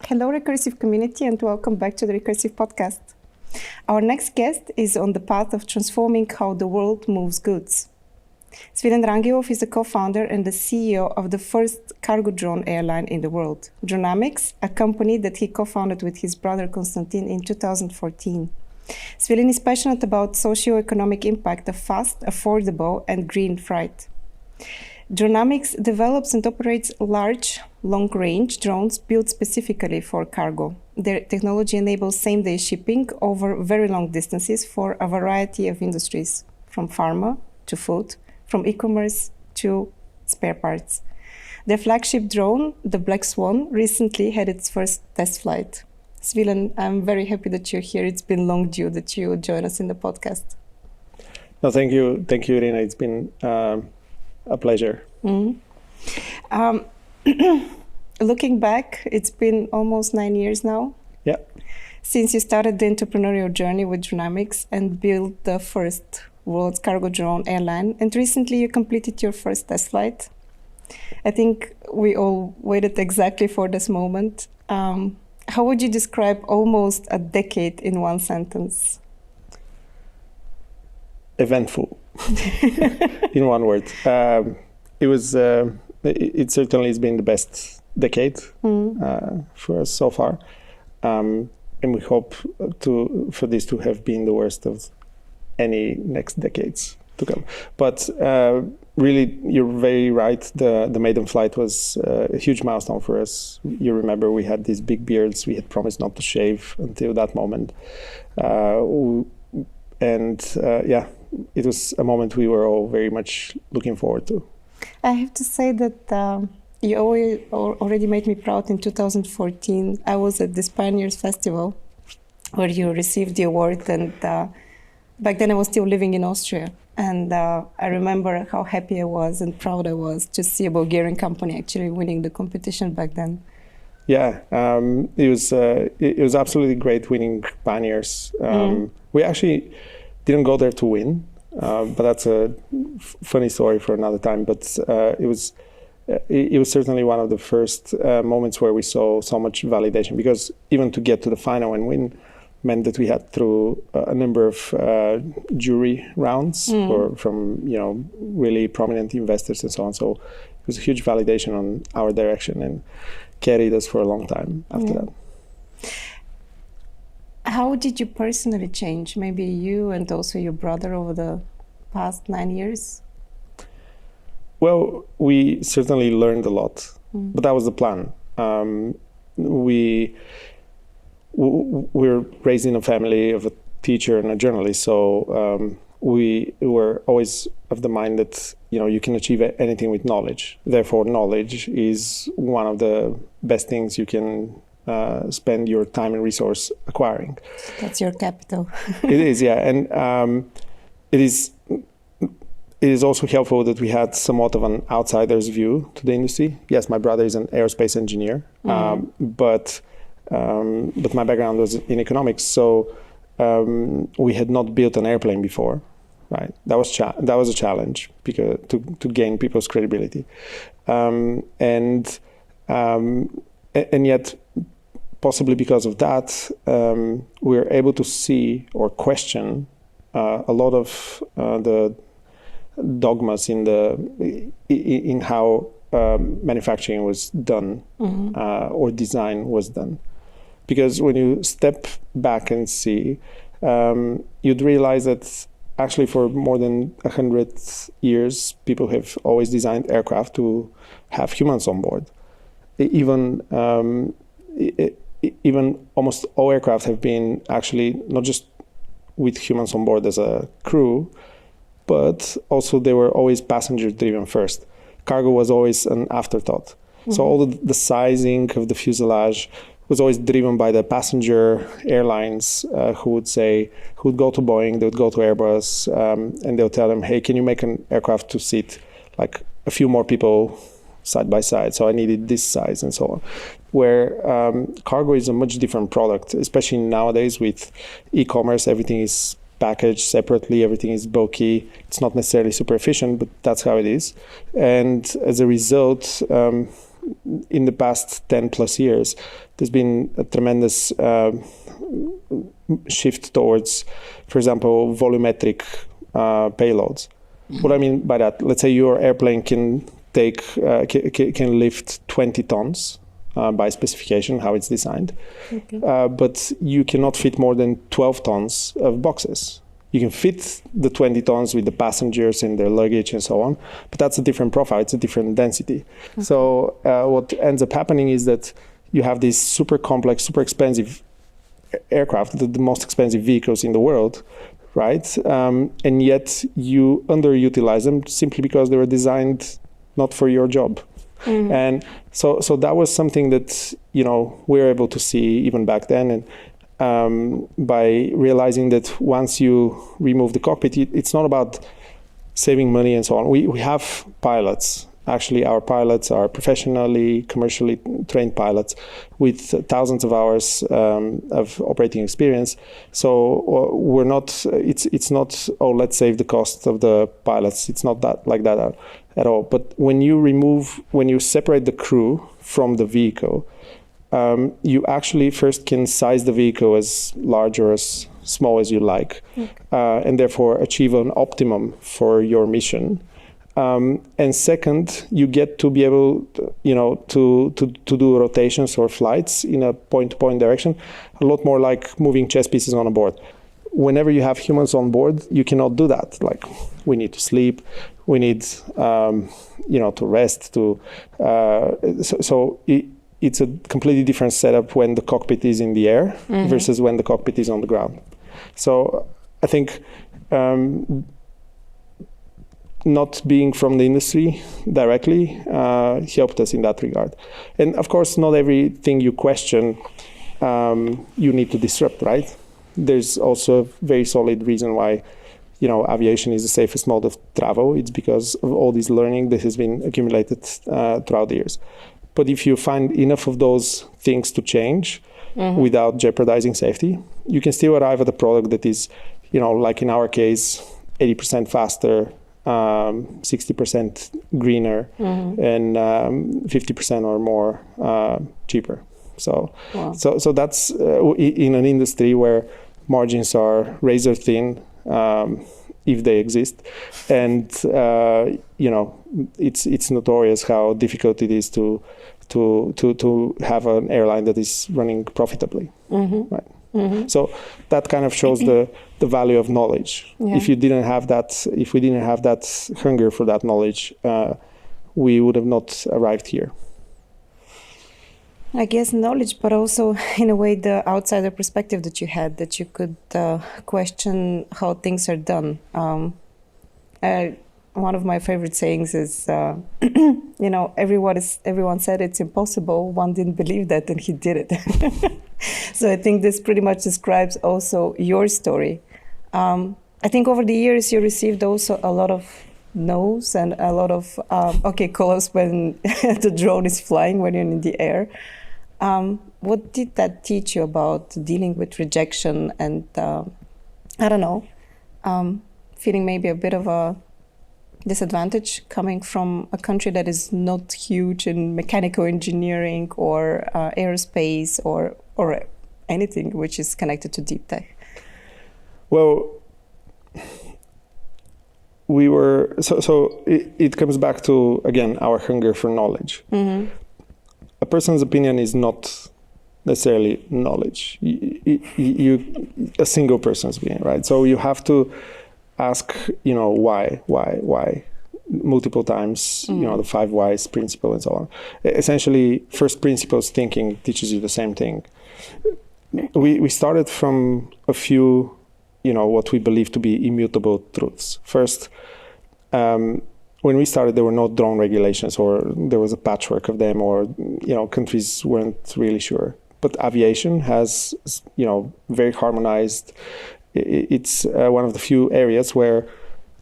Hello, Recursive community, and welcome back to the Recursive podcast. Our next guest is on the path of transforming how the world moves goods. Svilen Rangelov is the co-founder and the CEO of the first cargo drone airline in the world, Dronamics, a company that he co-founded with his brother Konstantin in 2014. Svilen is passionate about socio-economic impact of fast, affordable, and green freight. Dronamics develops and operates large, long-range drones built specifically for cargo. Their technology enables same-day shipping over very long distances for a variety of industries, from pharma to food, from e-commerce to spare parts. Their flagship drone, the Black Swan, recently had its first test flight. Svilen, I'm very happy that you're here. It's been long due that you join us in the podcast. No, thank you. Thank you, Irina. It's been a pleasure. Looking back, it's been almost 9 years now. Yeah. Since you started the entrepreneurial journey with Dronamics and built the first world's cargo drone airline, and recently you completed your first test flight. I think we all waited exactly for this moment. How would you describe almost a decade in one sentence? Eventful. In one word. It certainly has been the best decade for us so far. And we hope for this to have been the worst of any next decades to come. But really, you're very right. The maiden flight was a huge milestone for us. You remember we had these big beards. We had promised not to shave until that moment. It was a moment we were all very much looking forward to. I have to say that you already made me proud. In 2014, I was at this Pioneers Festival where you received the award, and back then I was still living in Austria. And I remember how happy I was and proud I was to see a Bulgarian company actually winning the competition back then. Yeah, it was absolutely great winning Pioneers. We actually didn't go there to win, but that's a funny story for another time. But it was certainly one of the first moments where we saw so much validation, because even to get to the final and win meant that we had through a number of jury rounds from really prominent investors and so on. So it was a huge validation on our direction and carried us for a long time after that. How did you personally change, maybe you and also your brother, over the past 9 years? Well, we certainly learned a lot, but that was the plan. We're raised in a family of a teacher and a journalist, so we were always of the mind that you can achieve anything with knowledge. Therefore, knowledge is one of the best things you can spend your time and resource acquiring. That's your capital. It is, yeah, and it is also helpful that we had somewhat of an outsider's view to the industry. Yes, my brother is an aerospace engineer, but my background was in economics, so we had not built an airplane before, right? That was a challenge because to gain people's credibility, and yet, possibly because of that, we're able to see or question a lot of the dogmas in how manufacturing was done or design was done. Because when you step back and see, you'd realize that actually for more than 100 years, people have always designed aircraft to have humans on board. Even almost all aircraft have been actually not just with humans on board as a crew, but also they were always passenger driven first. Cargo was always an afterthought. So all the sizing of the fuselage was always driven by the passenger airlines who would go to Boeing, they would go to Airbus, and they'll tell them, hey, can you make an aircraft to seat like a few more people side by side? So I needed this size and so on. Where cargo is a much different product, especially nowadays with e-commerce. Everything is packaged separately, everything is bulky. It's not necessarily super efficient, but that's how it is. And as a result, in the past 10 plus years, there's been a tremendous shift towards, for example, volumetric payloads. What I mean by that, let's say your airplane can lift 20 tons by specification, how it's designed. Okay. But you cannot fit more than 12 tons of boxes. You can fit the 20 tons with the passengers and their luggage and so on, but that's a different profile, it's a different density. Okay. So what ends up happening is that you have these super complex, super expensive aircraft, the most expensive vehicles in the world, right? And yet you underutilize them simply because they were designed not for your job. Mm-hmm. And so that was something that, we were able to see even back then. And by realizing that once you remove the cockpit, it's not about saving money and so on. We have pilots. Actually, our pilots are professionally, commercially trained pilots with thousands of hours of operating experience. So we're not. It's not. Oh, let's save the cost of the pilots. It's not that like that at all. But when you separate the crew from the vehicle, you actually first can size the vehicle as large or as small as you like, and therefore achieve an optimum for your mission. And second, you get to be able, to do rotations or flights in a point-to-point direction, a lot more like moving chess pieces on a board. Whenever you have humans on board, you cannot do that. Like, we need to sleep, we need, to rest. It's a completely different setup when the cockpit is in the air versus when the cockpit is on the ground. So I think not being from the industry directly helped us in that regard. And of course, not everything you question you need to disrupt, right? There's also a very solid reason why aviation is the safest mode of travel. It's because of all this learning that has been accumulated throughout the years. But if you find enough of those things to change without jeopardizing safety, you can still arrive at a product that is, like in our case, 80% faster, 60% greener, and 50% or more cheaper. So that's in an industry where margins are razor thin, if they exist, and it's notorious how difficult it is to have an airline that is running profitably, right? Mm-hmm. So that kind of shows the value of knowledge. Yeah. If we didn't have that hunger for that knowledge, we would have not arrived here. I guess knowledge, but also in a way the outsider perspective that you had, that you could question how things are done. One of my favorite sayings is, everyone said it's impossible. One didn't believe that, and he did it. So I think this pretty much describes also your story. I think over the years you received also a lot of no's and a lot of call us when the drone is flying, when you're in the air. What did that teach you about dealing with rejection and feeling maybe a bit of a disadvantage coming from a country that is not huge in mechanical engineering or aerospace or anything which is connected to deep tech? Well, we were so it comes back to, again, our hunger for knowledge. Mm-hmm. A person's opinion is not necessarily knowledge. You a single person's opinion, right? So you have to ask, why, multiple times, the 5 whys principle and so on. Essentially, first principles thinking teaches you the same thing. We started from a few, what we believe to be immutable truths. First, when we started, there were no drone regulations, or there was a patchwork of them, or, countries weren't really sure. But aviation has, very harmonized. It's one of the few areas where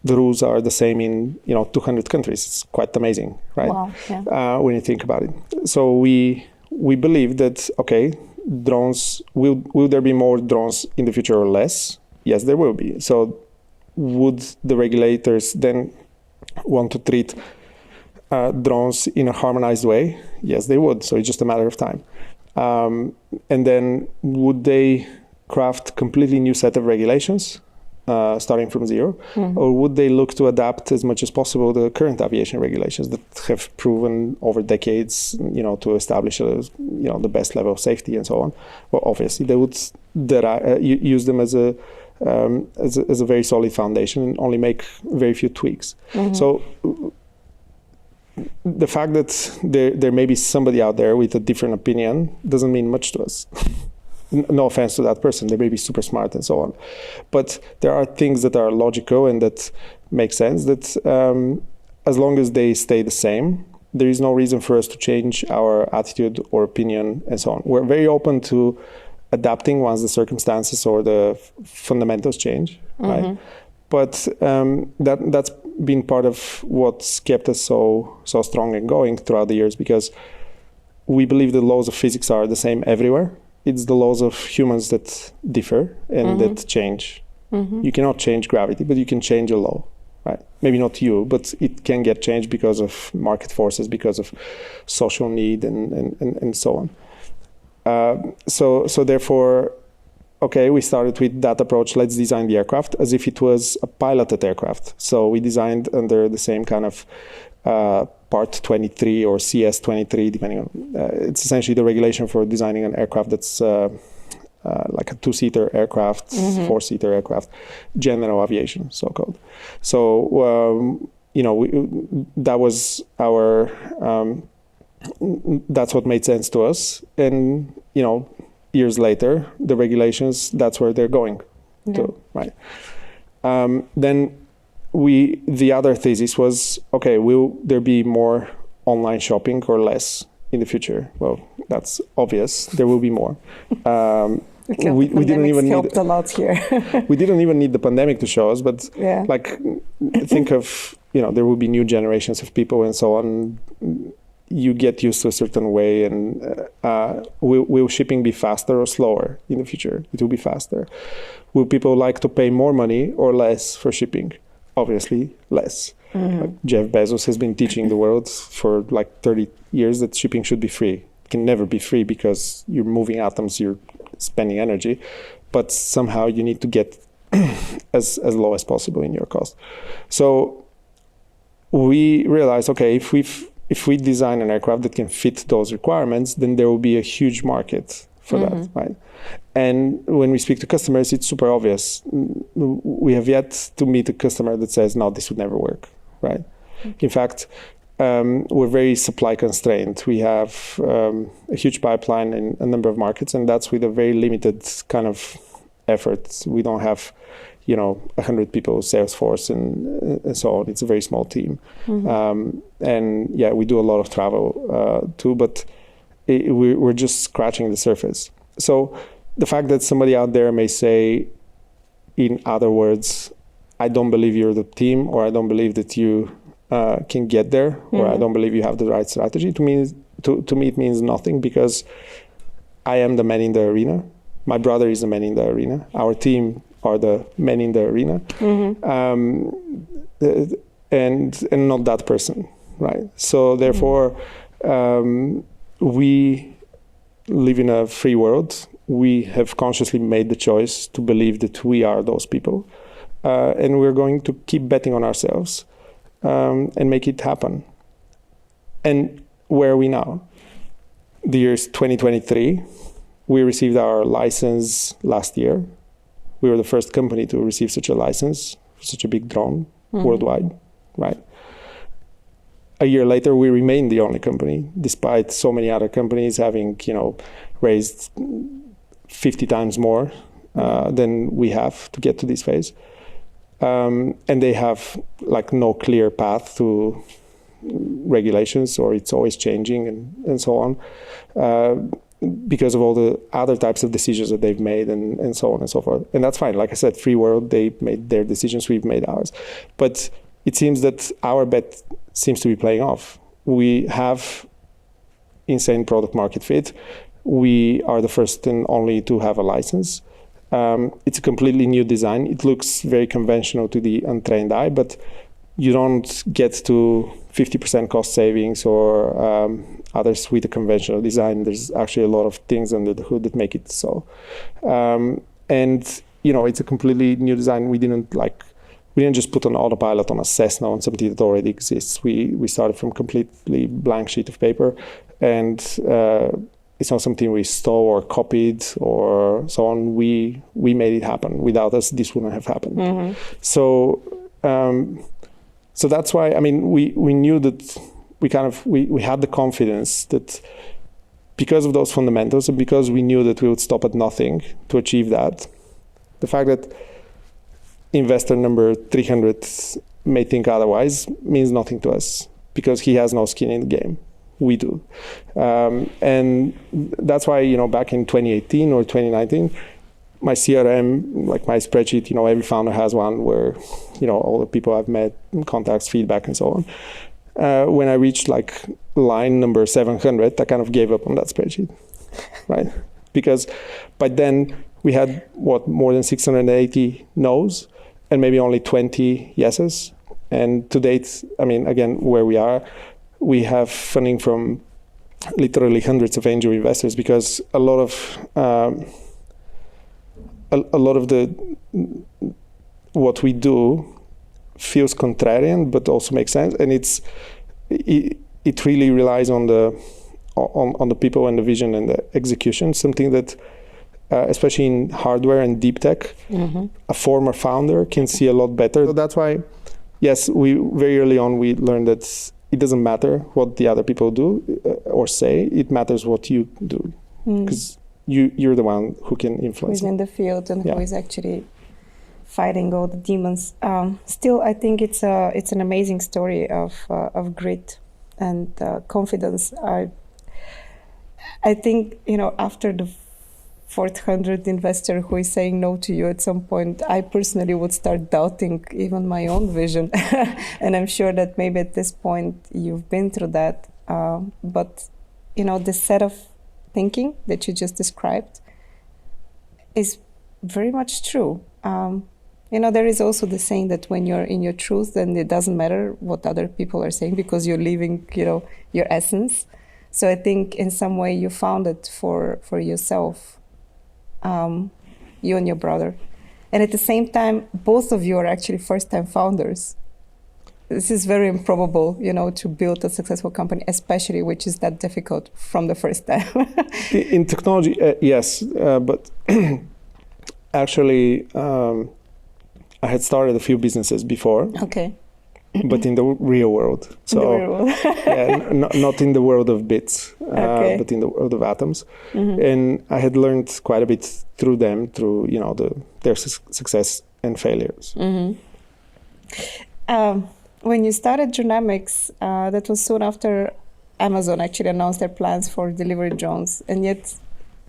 the rules are the same in 200 countries. It's quite amazing, right? Wow, yeah. When you think about it. So we believe that, okay, drones, will there be more drones in the future or less? Yes, there will be. So would the regulators then want to treat drones in a harmonized way? Yes, they would. So it's just a matter of time. And then would they craft completely new set of regulations, starting from zero, or would they look to adapt as much as possible the current aviation regulations that have proven over decades, to establish the best level of safety and so on? Well, obviously they would use them as a very solid foundation and only make very few tweaks. So the fact that there may be somebody out there with a different opinion doesn't mean much to us. No offense to that person, they may be super smart and so on. But there are things that are logical and that make sense, that as long as they stay the same, there is no reason for us to change our attitude or opinion and so on. We're very open to adapting once the circumstances or the fundamentals change, right? But that's been part of what's kept us so strong and going throughout the years, because we believe the laws of physics are the same everywhere. It's the laws of humans that differ and that change. You cannot change gravity, but you can change a law, right? Maybe not you, but it can get changed because of market forces, because of social need and so on. So therefore, okay, we started with that approach. Let's design the aircraft as if it was a piloted aircraft. So we designed under the same kind of Part 23 or CS 23, depending on, it's essentially the regulation for designing an aircraft that's like a two-seater aircraft, four-seater aircraft, general aviation, so-called. So, that was our, that's what made sense to us. And, years later, the regulations, that's where they're going to, right? Then the other thesis was, okay, will there be more online shopping or less in the future? Well, that's obvious. There will be more. We didn't even need a lot here. We didn't even need the pandemic to show us, but think of, there will be new generations of people and so on. You get used to a certain way, and will shipping be faster or slower in the future? It will be faster. Will people like to pay more money or less for shipping? Obviously, less. Like Jeff Bezos has been teaching the world for like 30 years that shipping should be free. It can never be free because you're moving atoms, you're spending energy, but somehow you need to get as low as possible in your cost. So we realized, okay, if we design an aircraft that can fit those requirements, then there will be a huge market for that, right? And when we speak to customers, it's super obvious. We have yet to meet a customer that says, no, this would never work, right? In fact, we're very supply constrained. We have a huge pipeline in a number of markets, and that's with a very limited kind of effort. We don't have 100 people, sales force, and so on. It's a very small team. And we do a lot of travel too, but we're just scratching the surface. So the fact that somebody out there may say, in other words, I don't believe you're the team, or I don't believe that you can get there, or I don't believe you have the right strategy, to me it means nothing, because I am the man in the arena. My brother is the man in the arena. Our team are the men in the arena, and not that person, right? So therefore, we live in a free world. We have consciously made the choice to believe that we are those people, and we're going to keep betting on ourselves and make it happen. And where are we now? The year is 2023. We received our license last year. We were the first company to receive such a license for such a big drone worldwide, right? A year later, we remain the only company, despite so many other companies having, raised 50 times more than we have to get to this phase. And they have like no clear path to regulations, or it's always changing and so on. Because of all the other types of decisions that they've made and so on and so forth. And that's fine. Like I said, free world, they made their decisions, we've made ours. But it seems that our bet seems to be playing off. We have insane product market fit. We are the first and only to have a license. It's a completely new design. It looks very conventional to the untrained eye, but you don't get to 50% cost savings or others with a conventional design. There's actually a lot of things under the hood that make it so. And it's a completely new design. We didn't just put an autopilot on a Cessna on something that already exists. We started from completely blank sheet of paper, and it's not something we stole or copied or so on. We made it happen. Without us, this wouldn't have happened. Mm-hmm. So that's why, we knew that we had the confidence that because of those fundamentals and because we knew that we would stop at nothing to achieve that, the fact that investor number 300 may think otherwise means nothing to us because he has no skin in the game. We do. And that's why, back in 2018 or 2019, my CRM, like my spreadsheet, every founder has one where, all the people I've met, contacts, feedback, and so on. When I reached line number 700, I kind of gave up on that spreadsheet, right? Because by then we had more than 680 no's and maybe only 20 yeses. And to date, again, where we are, we have funding from literally hundreds of angel investors because a lot of what we do feels contrarian, but also makes sense, and it really relies on the people and the vision and the execution. Something that, especially in hardware and deep tech, mm-hmm. a former founder can see a lot better. So that's why, yes, we very early on we learned that it doesn't matter what the other people do or say. It matters what you do, because you're the one who can influence. Who's in the field and who is actually fighting all the demons. Still, I think it's an amazing story of grit and confidence. I think after the 400th investor who is saying no to you at some point, I personally would start doubting even my own vision. And I'm sure that maybe at this point you've been through that. But the set of thinking that you just described is very much true. There is also the saying that when you're in your truth, then it doesn't matter what other people are saying because you're living, your essence. So I think in some way you found it for yourself, you and your brother. And at the same time, both of you are actually first-time founders. This is very improbable, to build a successful company, especially which is that difficult from the first time. In technology, yes, but actually, I had started a few businesses before. Okay. But in the real world. So, in the real world. not in the world of bits, okay. but in the world of atoms. Mm-hmm. And I had learned quite a bit through them, through their success and failures. Mm-hmm. When you started Dronamics, that was soon after Amazon actually announced their plans for delivery drones, and yet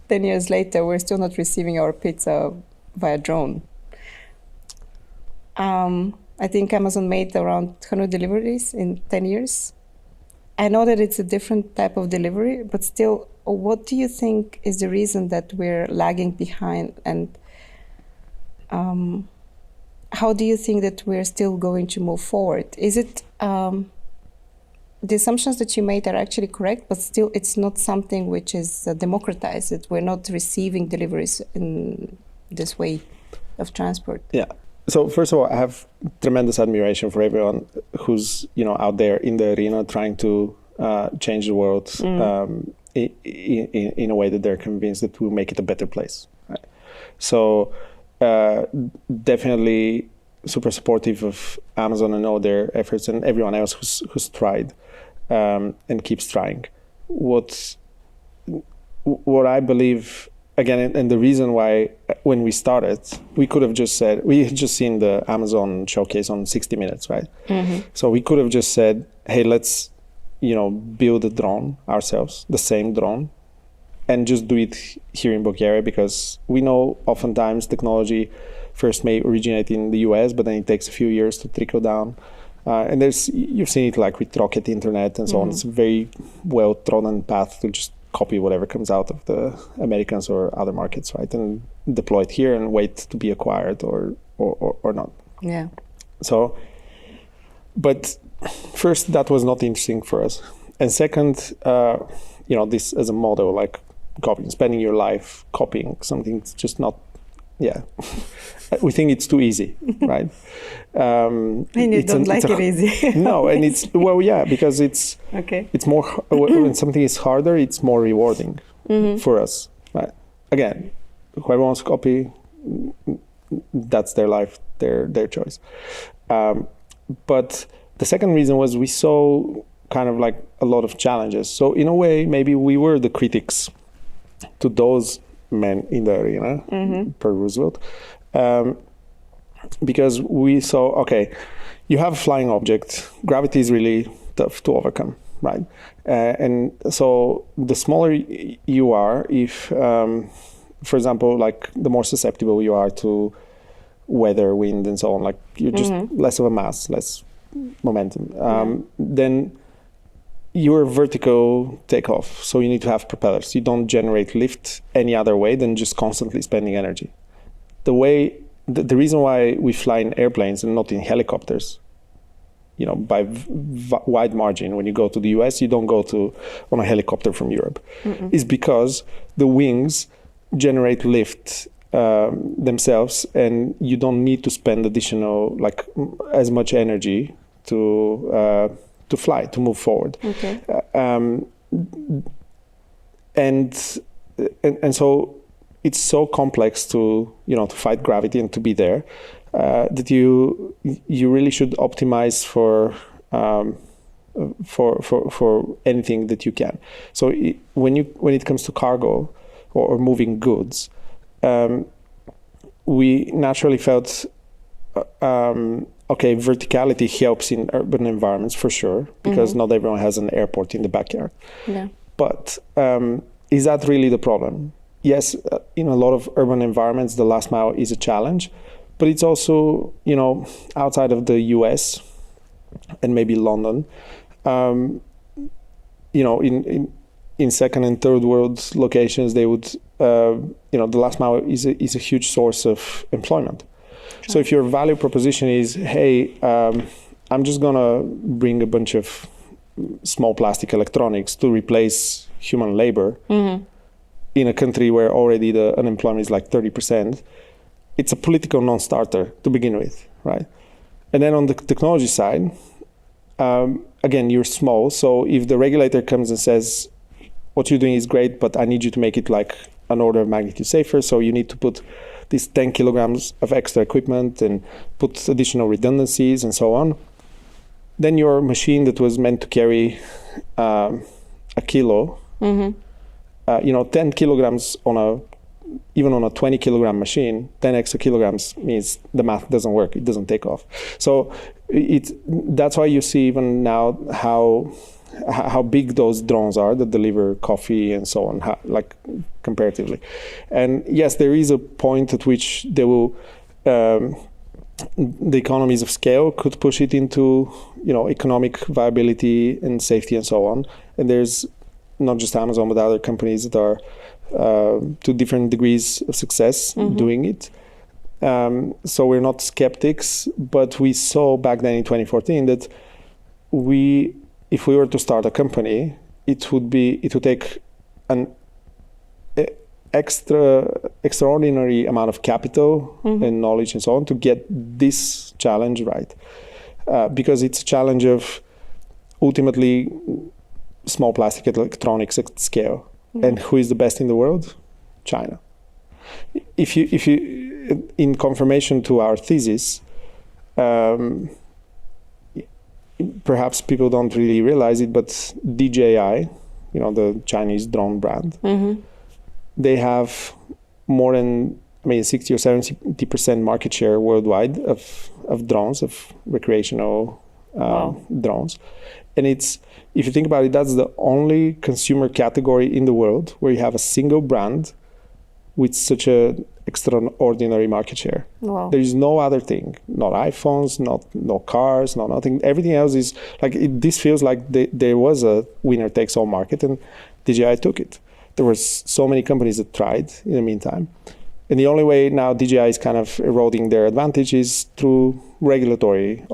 10 years later, we're still not receiving our pizza via drone. I think Amazon made around 100 deliveries in 10 years. I know that it's a different type of delivery, but still, what do you think is the reason that we're lagging behind? And how do you think that we're still going to move forward? Is it the assumptions that you made are actually correct, but still it's not something which is democratized? We're not receiving deliveries in this way of transport. Yeah. So first of all, I have tremendous admiration for everyone who's out there in the arena trying to change the world in a way that they're convinced that will make it a better place. Right? So definitely super supportive of Amazon and all their efforts and everyone else who's tried and keeps trying. What I believe. Again, and the reason why when we started, we could have just said, we had just seen the Amazon showcase on 60 Minutes, right? Mm-hmm. So we could have just said, hey, let's, build a drone ourselves, the same drone, and just do it here in Bulgaria, because we know oftentimes technology first may originate in the US, but then it takes a few years to trickle down. And you've seen it like with Rocket Internet and so on. It's a very well-trodden path to just copy whatever comes out of the Americans or other markets, right? And deploy it here and wait to be acquired or not. Yeah. So But first, that was not interesting for us. And second, this as a model, like copying, spending your life copying something, it's just not, we think it's too easy, right? And you don't like it easy. No, and it's, because it's more, when something is harder, it's more rewarding for us, right? Again, whoever wants to copy, that's their life, their choice. But the second reason was we saw kind of like a lot of challenges. So in a way, maybe we were the critics to those men in the arena, per Roosevelt, because we saw, okay, you have a flying object, gravity is really tough to overcome, right? And so the smaller you are, if, for example, like the more susceptible you are to weather, wind, and so on, like you're just less of a mass, less momentum, then you're vertical takeoff. So you need to have propellers. You don't generate lift any other way than just constantly spending energy. The reason why we fly in airplanes and not in helicopters, by wide margin, when you go to the US, you don't go on a helicopter from Europe, is because the wings generate lift themselves, and you don't need to spend additional, like as much energy to fly, to move forward. Okay. And so it's so complex to fight gravity and to be there, that you really should optimize for anything that you can. So when it comes to cargo or moving goods, we naturally felt verticality helps in urban environments for sure, because not everyone has an airport in the backyard. Yeah. But is that really the problem? Yes, in a lot of urban environments, the last mile is a challenge, but it's also, outside of the US and maybe London, in second and third world locations, they would, the last mile is a huge source of employment. So if your value proposition is, hey, I'm just going to bring a bunch of small plastic electronics to replace human labor in a country where already the unemployment is like 30%, it's a political non-starter to begin with, right? And then on the technology side, again, you're small. So if the regulator comes and says, what you're doing is great, but I need you to make it like an order of magnitude safer, so you need to put these 10 kilograms of extra equipment and put additional redundancies and so on, then your machine that was meant to carry a kilo, 10 kilograms even on a 20 kilogram machine, 10 extra kilograms means the math doesn't work, it doesn't take off. So that's why you see even now how big those drones are that deliver coffee and so on, like comparatively. And yes, there is a point at which they will, the economies of scale could push it into, economic viability and safety and so on. And there's not just Amazon, but other companies that are to different degrees of success doing it. So we're not skeptics, but we saw back then in 2014 that if we were to start a company, it would take an extraordinary amount of capital and knowledge and so on to get this challenge right, because it's a challenge of ultimately small plastic electronics at scale. And who is the best in the world? China. If you in confirmation to our thesis, perhaps people don't really realize it, but DJI, the Chinese drone brand, they have more than 60 or 70% market share worldwide of drones, of recreational drones. And if you think about it, that's the only consumer category in the world where you have a single brand with such an extraordinary market share. Wow. There is no other thing, not iPhones, no cars, no nothing. Everything else is like, this feels like there was a winner takes all market, and DJI took it. There were so many companies that tried in the meantime. And the only way now DJI is kind of eroding their advantage is through regulatory.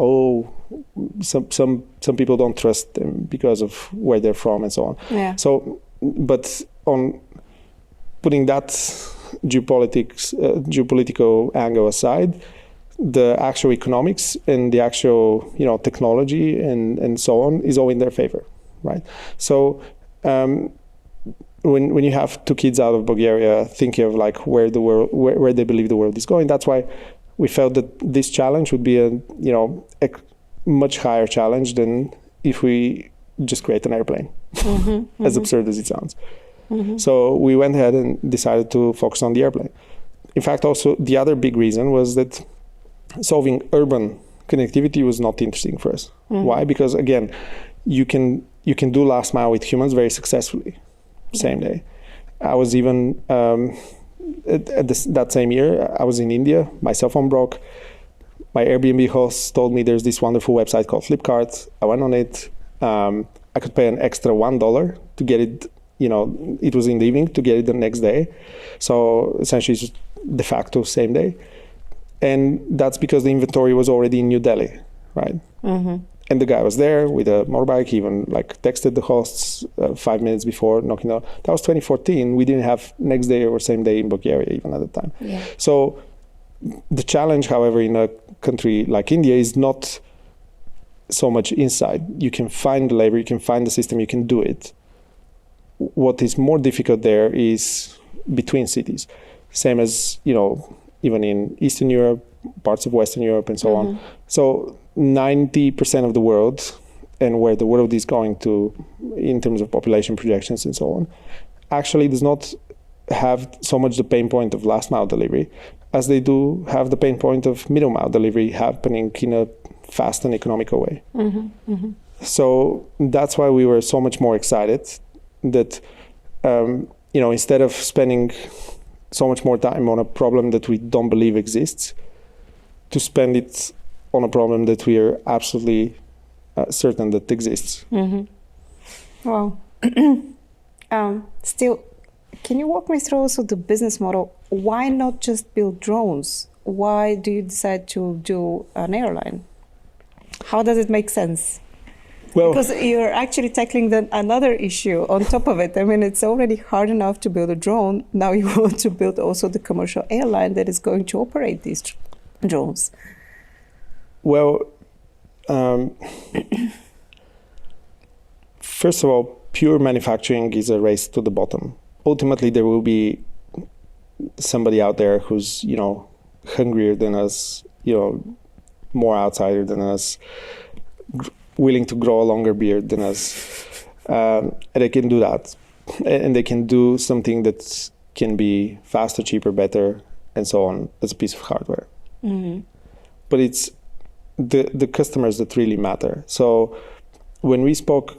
some people don't trust them because of where they're from and so on. Yeah. So, but on putting that geopolitical angle aside, the actual economics and the actual technology and so on is all in their favor, right? So when you have two kids out of Bulgaria thinking of like where they believe the world is going, that's why we felt that this challenge would be a much higher challenge than if we just create an airplane, as absurd as it sounds. So we went ahead and decided to focus on the airplane. In fact, also the other big reason was that solving urban connectivity was not interesting for us. Why? Because again, you can do last mile with humans very successfully, same day. I was even that same year, I was in India. My cell phone broke. My Airbnb host told me there's this wonderful website called Flipkart. I went on it. I could pay an extra $1 to get it. It was in the evening to get it the next day. So essentially, it's de facto same day. And that's because the inventory was already in New Delhi, right? And the guy was there with a motorbike. He even texted the hosts 5 minutes before knocking out. That was 2014. We didn't have next day or same day in Bulgaria even at the time. Yeah. So the challenge, however, in a country like India is not so much inside. You can find the labor, you can find the system, you can do it. What is more difficult there is between cities. Same as, even in Eastern Europe, parts of Western Europe and so on. So 90% of the world and where the world is going to in terms of population projections and so on, actually does not have so much the pain point of last mile delivery as they do have the pain point of middle mile delivery happening in a fast and economical way. So that's why we were so much more excited that, instead of spending so much more time on a problem that we don't believe exists, to spend it on a problem that we are absolutely certain that exists. Wow. Still, can you walk me through also the business model? Why not just build drones? Why do you decide to do an airline? How does it make sense? Well, because you're actually tackling another issue on top of it. I mean, it's already hard enough to build a drone. Now you want to build also the commercial airline that is going to operate these drones. Well, first of all, pure manufacturing is a race to the bottom. Ultimately, there will be somebody out there who's, hungrier than us, more outsider than us, willing to grow a longer beard than us. And they can do that. And they can do something that can be faster, cheaper, better, and so on as a piece of hardware. But it's the customers that really matter. So when we spoke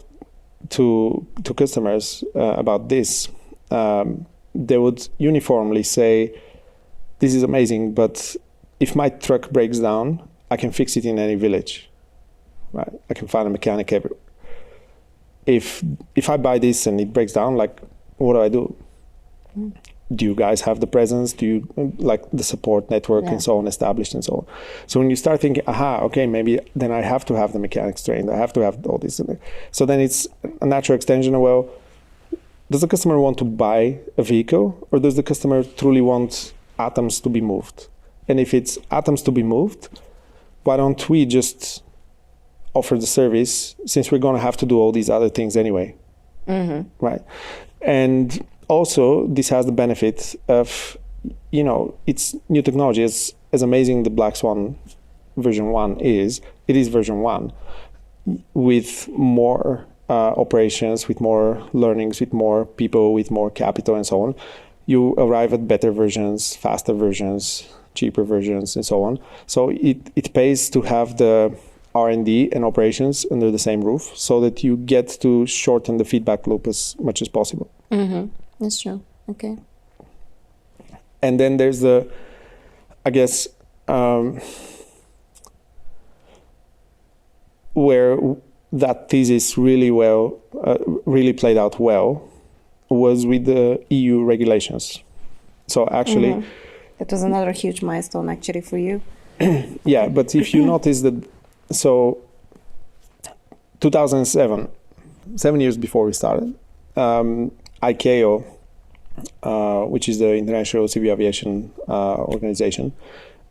to customers about this, they would uniformly say, this is amazing, but if my truck breaks down, I can fix it in any village, right? I can find a mechanic everywhere. If I buy this and it breaks down, what do? Do you guys have the presence? Do you the support network and so on established and so on? So when you start thinking, okay, maybe then I have to have the mechanics trained. I have to have all this. So then it's a natural extension of, well, does the customer want to buy a vehicle or does the customer truly want atoms to be moved? And if it's atoms to be moved, why don't we just offer the service since we're going to have to do all these other things anyway, right? And also, this has the benefit of, it's new technology. As amazing the Black Swan version 1 is, it is version 1 with more operations, with more learnings, with more people, with more capital and so on. You arrive at better versions, faster versions, cheaper versions and so on. So it pays to have the R&D and operations under the same roof so that you get to shorten the feedback loop as much as possible. That's true. Okay. And then there's where that thesis really played out well was with the EU regulations. So actually... That was another huge milestone actually for you. Yeah, but if you notice that, so 2007, 7 years before we started, ICAO, which is the International Civil Aviation Organization,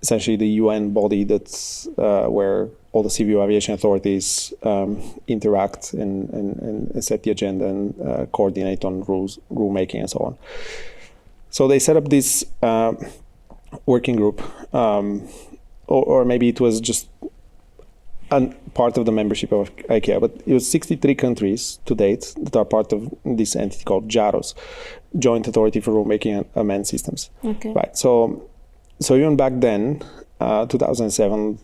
essentially the UN body that's where all the civil aviation authorities interact and set the agenda and coordinate on rules, rulemaking, and so on. So they set up this working group, or maybe it was just part of the membership of ICAO, but it was 63 countries to date that are part of this entity called JAROS, Joint Authority for Rulemaking and Unmanned Systems. Okay. Right. So even back then, 2007,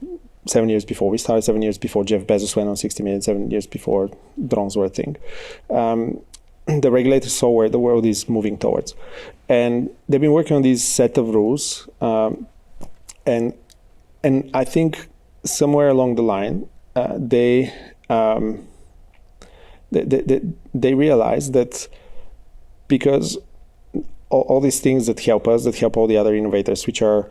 7 years before we started, 7 years before Jeff Bezos went on 60 Minutes, 7 years before drones were a thing, the regulators saw where the world is moving towards. And they've been working on this set of rules. And I think somewhere along the line, they realized that because all these things that help us, that help all the other innovators, which are,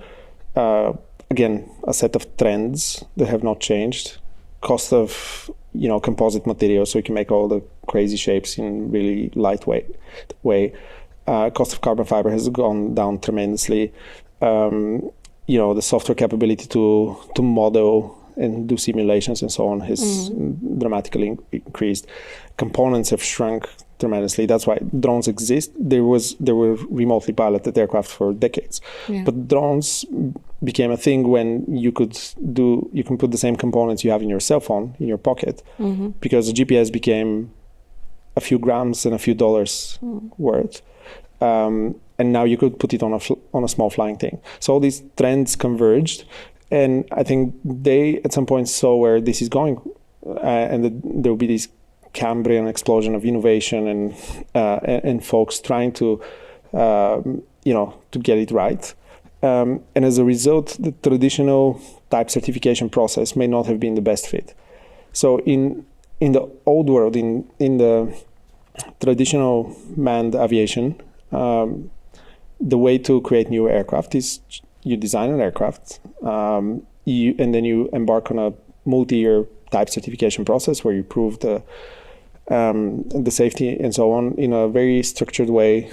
again, a set of trends that have not changed, cost of composite materials, so you can make all the crazy shapes in really lightweight way. Cost of carbon fiber has gone down tremendously. The software capability to model and do simulations and so on has dramatically increased. Components have shrunk tremendously. That's why drones exist. There were remotely piloted aircraft for decades, but drones became a thing when you can put the same components you have in your cell phone in your pocket, because the GPS became a few grams and a few dollars worth. And now you could put it on a small flying thing. So all these trends converged, and I think they at some point saw where this is going, and there will be this Cambrian explosion of innovation and folks trying to get it right. And as a result, the traditional type certification process may not have been the best fit. So in the old world, in the traditional manned aviation, the way to create new aircraft is you design an aircraft, and then you embark on a multi-year type certification process where you prove the safety and so on in a very structured way.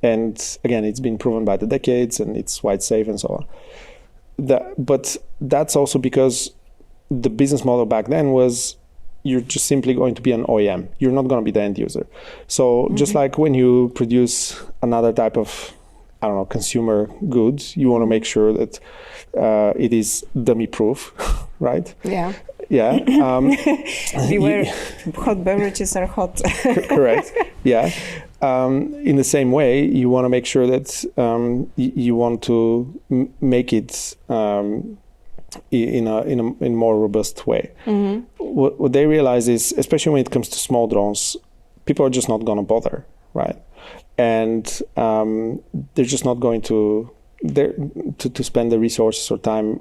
And again, it's been proven by the decades, and it's wide safe and so on. But that's also because the business model back then was you're just simply going to be an OEM. You're not going to be the end user. So just like when you produce another type of, consumer goods, you want to make sure that it is dummy proof, right? Yeah. Yeah. Beware, hot beverages are hot. Correct. Yeah. In the same way, you want to make sure that you want to make it in a more robust way. What they realize is, especially when it comes to small drones, people are just not going to bother, right? And they're just not going to spend the resources or time.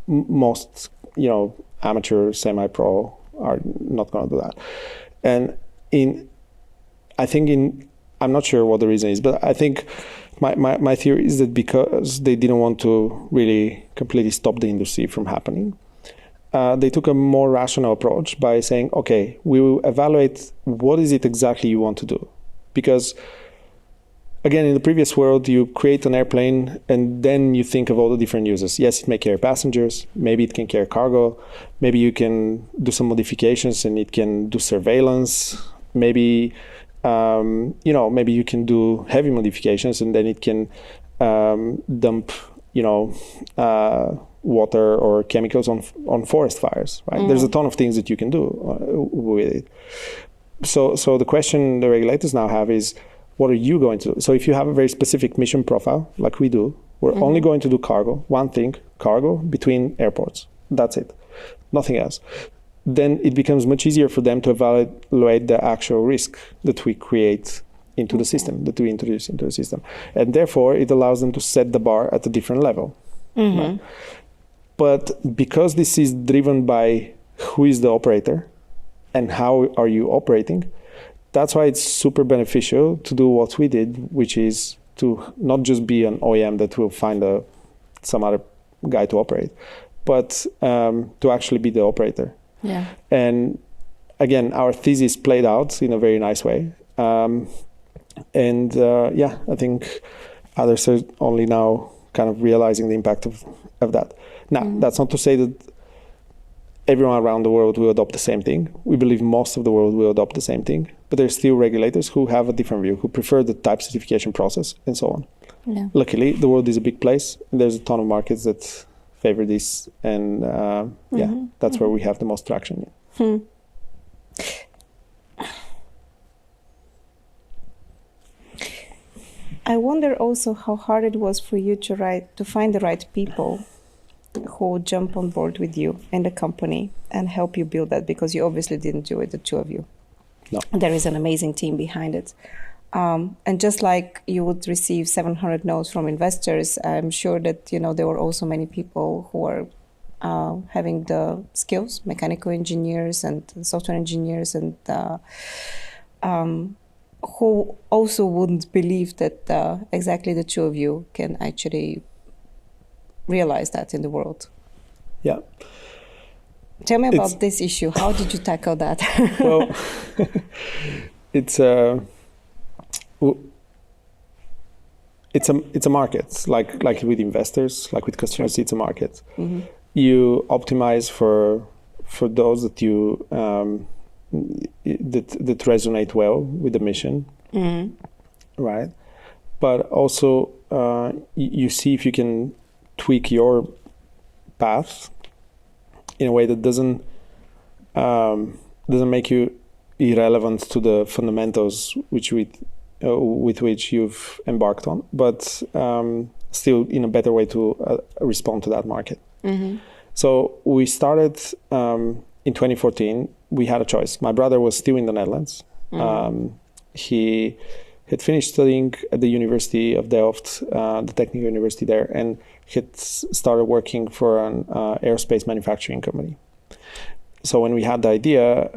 Most amateur, semi-pro are not going to do that. And I'm not sure what the reason is, but I think my theory is that because they didn't want to really completely stop the industry from happening, they took a more rational approach by saying, okay, we will evaluate what is it exactly you want to do. Because again, in the previous world, you create an airplane and then you think of all the different uses. Yes, it may carry passengers. Maybe it can carry cargo. Maybe you can do some modifications and it can do surveillance. Maybe, maybe you can do heavy modifications and then it can dump, water or chemicals on forest fires, right? There's a ton of things that you can do with it. So the question the regulators now have is, what are you going to do? So if you have a very specific mission profile, like we do, we're only going to do cargo, one thing, cargo between airports. That's it. Nothing else. Then it becomes much easier for them to evaluate the actual risk that we create into the system, that we introduce into the system. And therefore, it allows them to set the bar at a different level. Right? But because this is driven by who is the operator and how are you operating, that's why it's super beneficial to do what we did, which is to not just be an OEM that will find some other guy to operate, but to actually be the operator. Yeah. And again, our thesis played out in a very nice way. I think others are only now kind of realizing the impact of that. Now, that's not to say that everyone around the world will adopt the same thing. We believe most of the world will adopt the same thing, but there's still regulators who have a different view, who prefer the type certification process and so on. Yeah. Luckily, the world is a big place, and there's a ton of markets that favor this, and that's where we have the most traction. I wonder also how hard it was for you to find the right people who would jump on board with you in the company and help you build that, because you obviously didn't do it, the two of you. No. There is an amazing team behind it. And just like you would receive 700 no's from investors, I'm sure that, there were also many people who are having the skills, mechanical engineers and software engineers, and who also wouldn't believe that exactly the two of you can actually realize that in the world. Yeah. Tell me about this issue. How did you tackle that? Well, it's a market, like with investors, like with customers. It's a market. You optimize for those that you that resonate well with the mission, right? But also you see if you can tweak your path in a way that doesn't make you irrelevant to the fundamentals with which you've embarked on, but still in a better way to respond to that market. So we started in 2014. We had a choice. My brother was still in the Netherlands. He had finished studying at the University of Delft, the technical university there, and had started working for an aerospace manufacturing company. So when we had the idea,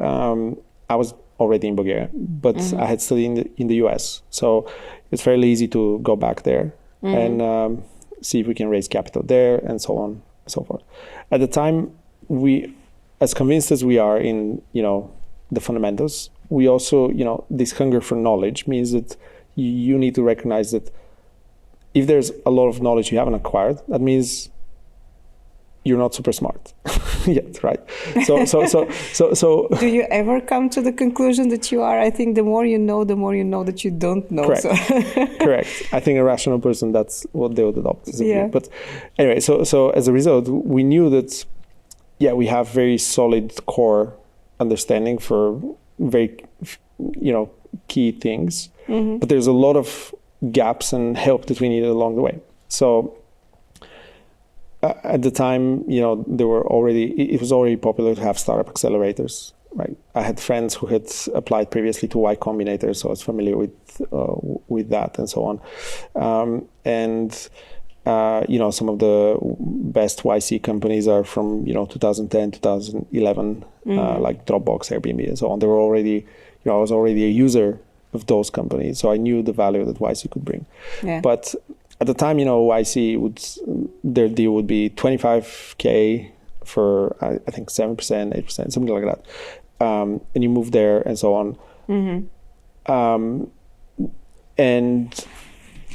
I was already in Bulgaria, but I had studied in the US. So it's fairly easy to go back there and see if we can raise capital there and so on and so forth. At the time, we, as convinced as we are in, the fundamentals, we also, this hunger for knowledge means that you need to recognize that if there's a lot of knowledge you haven't acquired, that means you're not super smart yet, right? So. Do you ever come to the conclusion that you are? I think the more you know that you don't know. Correct. So. Correct. I think a rational person, that's what they would adopt. But anyway, so as a result, we knew that, we have very solid core understanding for very, key things, but there's a lot of gaps and help that we needed along the way. So at the time, it was already popular to have startup accelerators, right? I had friends who had applied previously to Y Combinator, so I was familiar with that and so on. Some of the best YC companies are from 2010, 2011, like Dropbox, Airbnb, and so on. They were already, I was already a user of those companies, so I knew the value that YC could bring. Yeah. But at the time, YC their deal would be $25K for I think 7%, 8%, something like that, and you move there and so on. And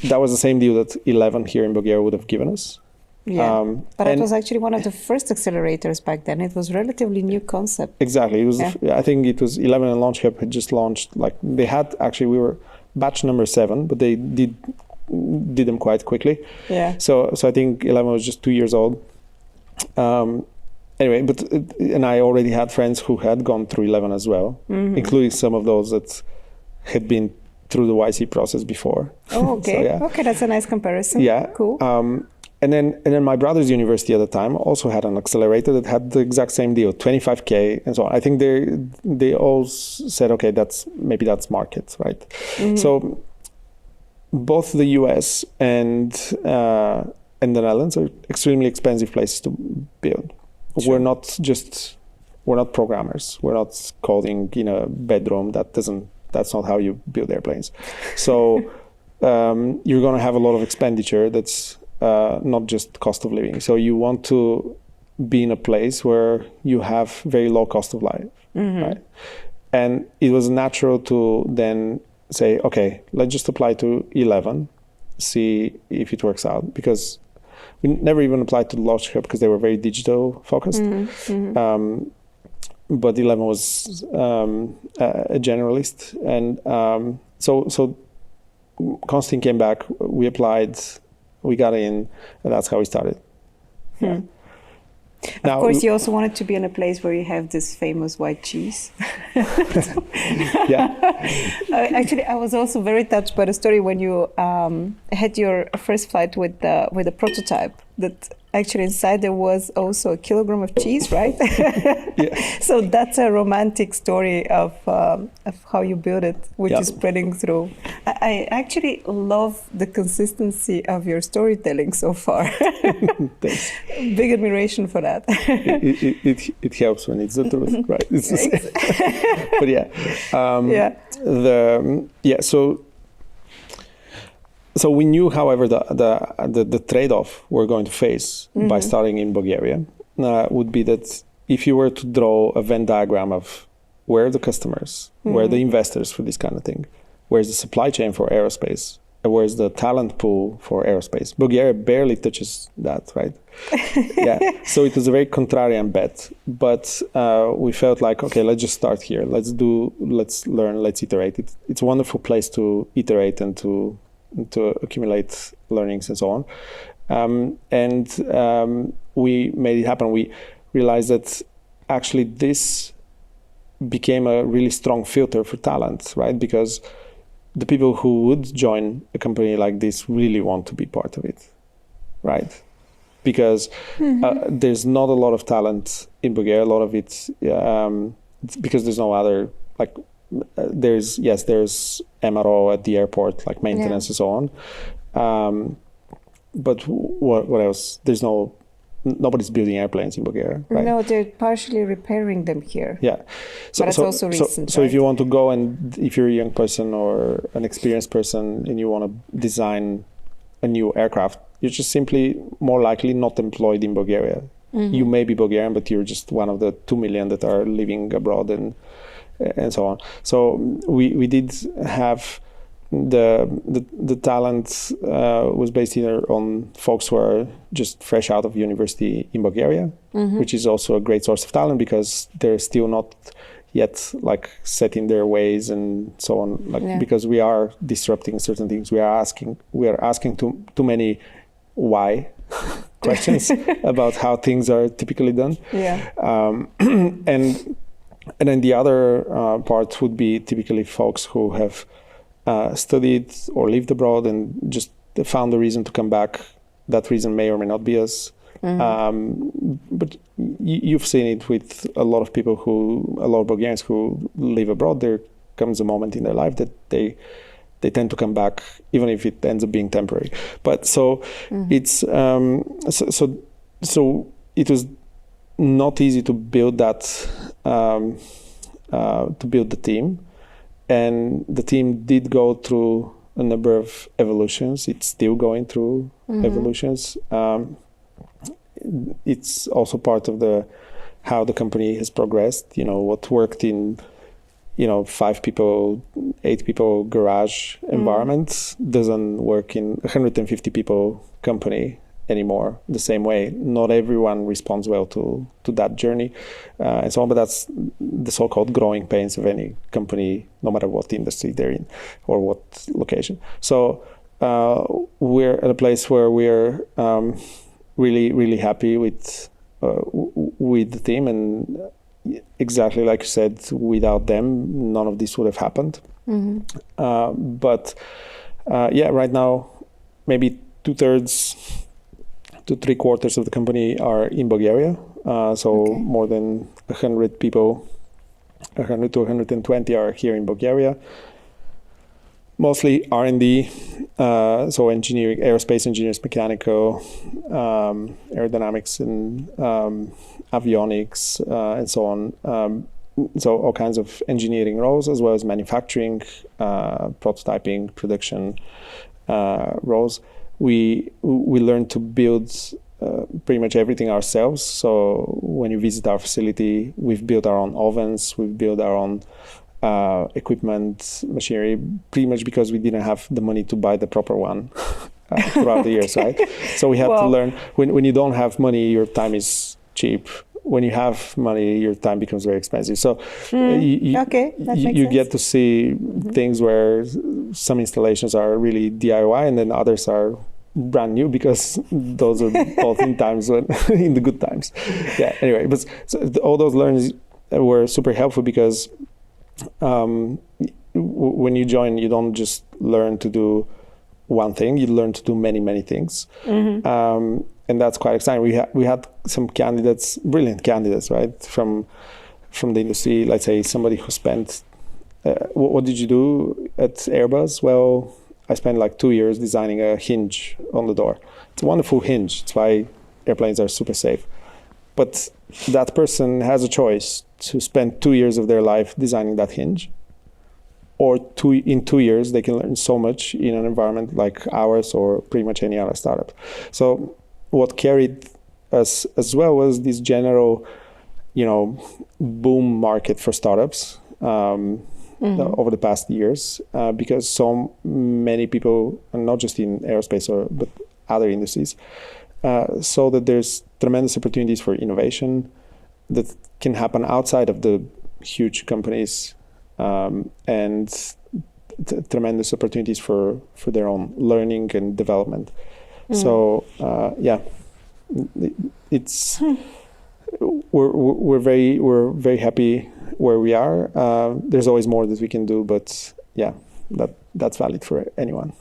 that was the same deal that 11 here in Bulgaria would have given us. Yeah, but it was actually one of the first accelerators back then. It was relatively new concept. Exactly. It was. Yeah. I think it was 11 and LaunchHub had just launched. They had actually, we were batch number 7, but they did them quite quickly. Yeah. So I think 11 was just 2 years old. Anyway, and I already had friends who had gone through 11 as well, including some of those that had been through the YC process before. Oh, okay. So, okay, that's a nice comparison. Yeah. Cool. And then my brother's university at the time also had an accelerator that had the exact same deal, $25K and so on. I think they all said, okay, maybe that's market, right? So both the US and the Netherlands are extremely expensive places to build. Sure. We're not programmers. We're not coding in a bedroom. That's not how you build airplanes. So you're going to have a lot of expenditure that's not just cost of living. So you want to be in a place where you have very low cost of life. right? And it was natural to then say, okay, let's just apply to 11, see if it works out, because we never even applied to the large cap because they were very digital focused. But 11 was a generalist, and so Konstantin came back, we applied, we got in, and that's how we started. Yeah. Of course, you also wanted to be in a place where you have this famous white cheese. Yeah. Actually, I was also very touched by the story when you had your first flight with the prototype. That actually inside there was also a kilogram of cheese, right? Yeah. So that's a romantic story of how you build it, which is spreading through. I actually love the consistency of your storytelling so far. Thanks. Big admiration for that. It helps when it's the truth, right? It's the same. But So we knew, however, the trade-off we're going to face by starting in Bulgaria would be that if you were to draw a Venn diagram of where are the customers, where are the investors for this kind of thing, where's the supply chain for aerospace, and where's the talent pool for aerospace, Bulgaria barely touches that, right? Yeah. So it was a very contrarian bet, but we felt like, okay, let's just start here. Let's learn, let's iterate. It's a wonderful place to iterate and to accumulate learnings and so on. We made it happen. We realized that actually this became a really strong filter for talent, right? Because the people who would join a company like this really want to be part of it, right? Because there's not a lot of talent in Bulgaria. A lot of it, because there's no other, like, there's MRO at the airport, like maintenance and so on. But what else? Nobody's building airplanes in Bulgaria, right? No, they're partially repairing them here. Yeah. But it's also recent. So if you want to go, and if you're a young person or an experienced person and you want to design a new aircraft, you're just simply more likely not employed in Bulgaria. You may be Bulgarian, but you're just one of the 2 million that are living abroad and so on. So we did have the talent was based either on folks who are just fresh out of university in Bulgaria, which is also a great source of talent because they're still not yet like set in their ways and so on. Because we are disrupting certain things. We are asking too many why questions about how things are typically done. And then the other part would be typically folks who have studied or lived abroad and just found a reason to come back. That reason may or may not be us. But you've seen it with a lot of people a lot of Bulgarians who live abroad. There comes a moment in their life that they tend to come back, even if it ends up being temporary. But it's so it was not easy to build that, to build the team. And the team did go through a number of evolutions. It's still going through evolutions. It's also part of how the company has progressed. What worked in 5 people, 8 people garage environment doesn't work in 150 people company anymore the same way. Not everyone responds well to that journey and so on, but that's the so-called growing pains of any company, no matter what industry they're in or what location. So we're at a place where we're really, really happy with the team, and exactly like you said, without them, none of this would have happened. But right now, maybe 2/3 to 3/4 of the company are in Bulgaria. More than 100 people, 100 to 120 are here in Bulgaria. Mostly R&D, so engineering, aerospace engineers, mechanical, aerodynamics, and avionics, and so on. So all kinds of engineering roles, as well as manufacturing, prototyping, production roles. We learned to build pretty much everything ourselves. So when you visit our facility, we've built our own ovens, we've built our own equipment, machinery, pretty much because we didn't have the money to buy the proper one throughout the years, right? So we had to learn, when you don't have money, your time is cheap. When you have money, your time becomes very expensive. So you get to see things where some installations are really DIY and then others are brand new, because those are both in times when in the good times. Yeah. Anyway, but all those learnings were super helpful, because when you join, you don't just learn to do one thing; you learn to do many things, and that's quite exciting. We had some candidates, brilliant candidates, right, from the industry. Let's say somebody who spent. What did you do at Airbus? Well, I spent like 2 years designing a hinge on the door. It's a wonderful hinge. It's why airplanes are super safe. But that person has a choice to spend 2 years of their life designing that hinge, or in 2 years they can learn so much in an environment like ours or pretty much any other startup. So what carried us as well was this general, boom market for startups. Over the past years, because so many people, and not just in aerospace but other industries, saw that there's tremendous opportunities for innovation that can happen outside of the huge companies, and tremendous opportunities for their own learning and development. So it's we're very happy where we are. There's always more that we can do, but yeah, that's valid for anyone.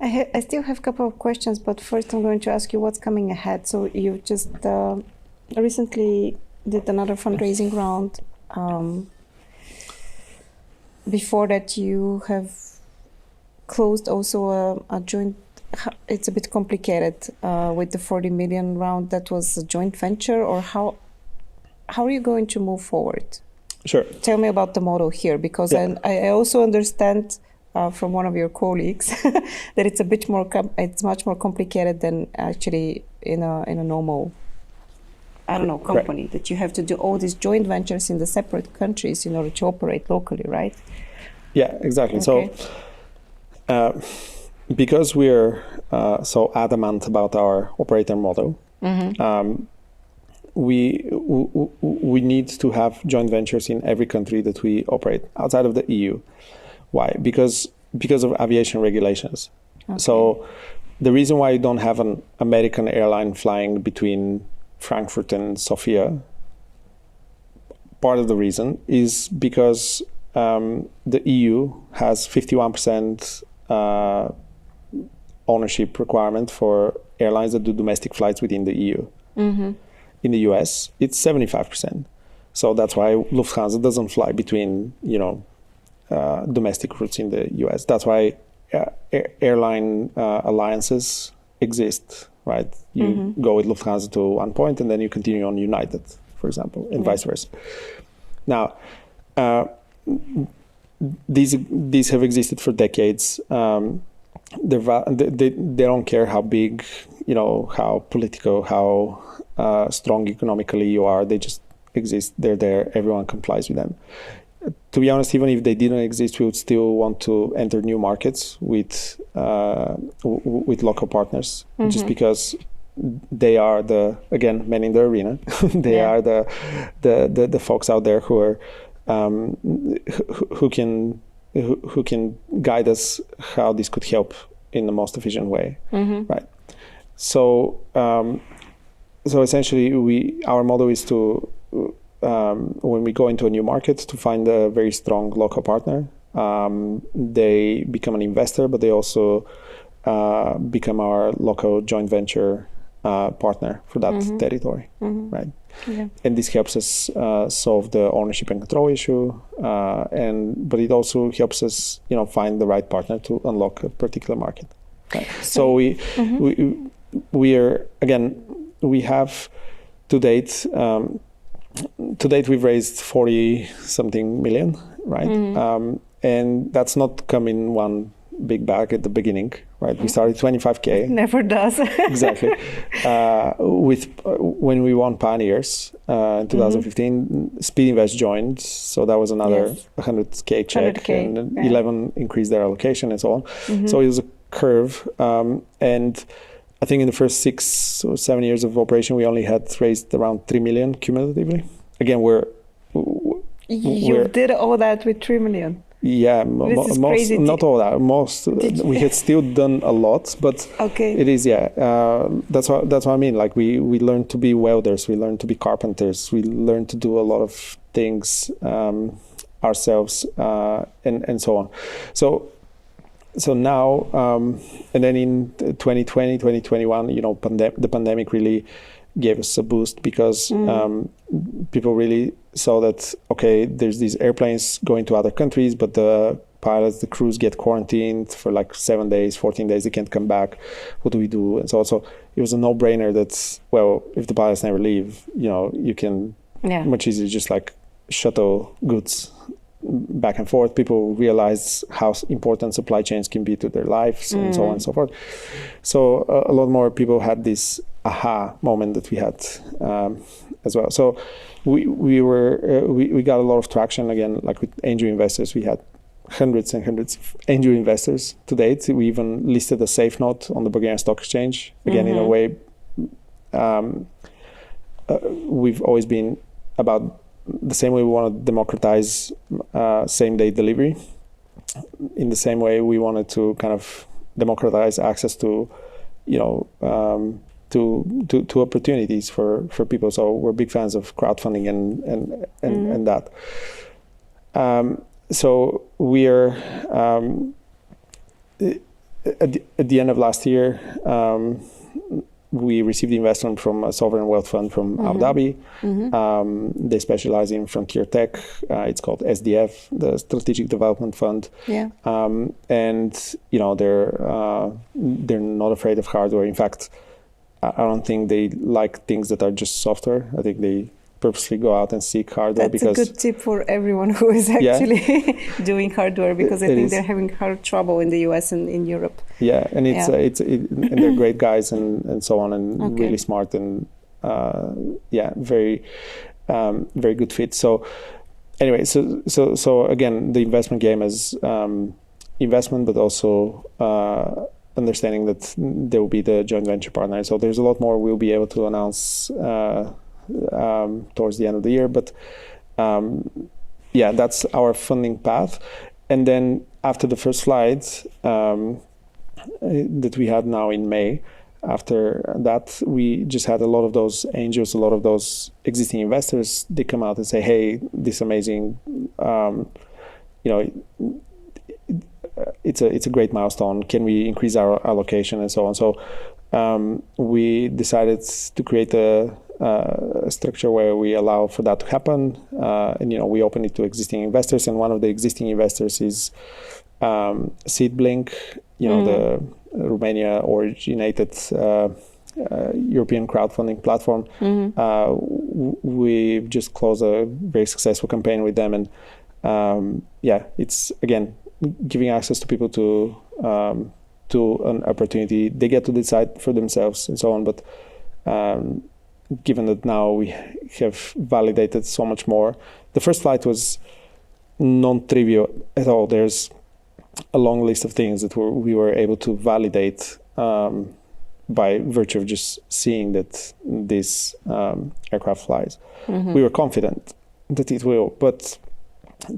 I still have a couple of questions, but first I'm going to ask you what's coming ahead. So you just recently did another fundraising round. Before that, you have closed also a joint. It's a bit complicated with the 40 million round. That was a joint venture, or how are you going to move forward? Sure. Tell me about the model here, because I also understand from one of your colleagues that it's a bit more. It's much more complicated than actually in a normal, company. Right. That you have to do all these joint ventures in the separate countries in order to operate locally, right? Yeah, exactly. Okay. So. Because we're so adamant about our operator model, we need to have joint ventures in every country that we operate outside of the EU. Why? Because of aviation regulations. Okay. So the reason why you don't have an American airline flying between Frankfurt and Sofia, part of the reason is because the EU has 51% ownership requirement for airlines that do domestic flights within the EU. In the US, it's 75%. So that's why Lufthansa doesn't fly between, domestic routes in the US. That's why airline alliances exist, right? You go with Lufthansa to one point and then you continue on United, for example, and vice versa. Now, these have existed for decades. They don't care how big, how political, how strong economically you are. They just exist. They're there. Everyone complies with them. To be honest, even if they didn't exist, we would still want to enter new markets with local partners, just because they are men in the arena. They are the folks out there who are who can guide us how this could help in the most efficient way, right? So essentially, our model is to when we go into a new market, to find a very strong local partner. They become an investor, but they also become our local joint venture partner for that territory, right? Yeah. And this helps us solve the ownership and control issue, but it also helps us, find the right partner to unlock a particular market. Right? So we are, again, we have to date we've raised 40 something million, right? And that's not come in one big bag at the beginning, right? We started 25K. Never does. Exactly. When we won Pioneers in 2015, Speed Invest joined, so that was another 100K check, 100K, and 11 increased their allocation and so on. So it was a curve, and I think in the first 6 or 7 years of operation, we only had raised around 3 million cumulatively. Again, you did all that with 3 million. Yeah, most, not all that. Most we had still done a lot, but it is that's what I mean. Like we learned to be welders, we learned to be carpenters, we learned to do a lot of things ourselves, and so on. So now, and then in 2020, 2021, the pandemic really gave us a boost because people really saw that, okay, there's these airplanes going to other countries, but the pilots, the crews get quarantined for like 7 days, 14 days, they can't come back. What do we do? And so it was a no-brainer that, well, if the pilots never leave, you can much easier just like shuttle goods back and forth. People realized how important supply chains can be to their lives and so on and so forth. So a lot more people had this aha moment that we had as well. So we got a lot of traction again, like with angel investors. We had hundreds and hundreds of angel investors to date. We even listed a safe note on the Bulgarian stock exchange. Again, in a way, we've always been about the same way we want to democratize same-day delivery. In the same way, we wanted to kind of democratize access to, to opportunities for people. So we're big fans of crowdfunding and that. So we are at the end of last year. We received investment from a sovereign wealth fund from Abu Dhabi. They specialize in frontier tech. It's called SDF, the Strategic Development Fund. And they're not afraid of hardware. In fact, I don't think they like things that are just software. I think they purposely go out and seek hardware. That's a good tip for everyone who is actually doing hardware, because I think they're having hard trouble in the US and in Europe. Yeah, and and they're great guys and so on, and really smart and very very good fit. So anyway, so again, the investment game is investment, but also understanding that there will be the joint venture partner. So there's a lot more we'll be able to announce towards the end of the year, but that's our funding path. And then after the first flight that we had now in May, after that we just had a lot of those angels, a lot of those existing investors. They come out and say, hey, this amazing, it's a great milestone, can we increase our allocation and so on. So we decided to create a structure where we allow for that to happen, and we open it to existing investors. And one of the existing investors is Seedblink, the Romania originated European crowdfunding platform. We've just closed a very successful campaign with them, and it's again giving access to people to an opportunity. They get to decide for themselves and so on, but given that now we have validated so much more. The first flight was non-trivial at all. There's a long list of things that we were able to validate by virtue of just seeing that this aircraft flies. We were confident that it will, but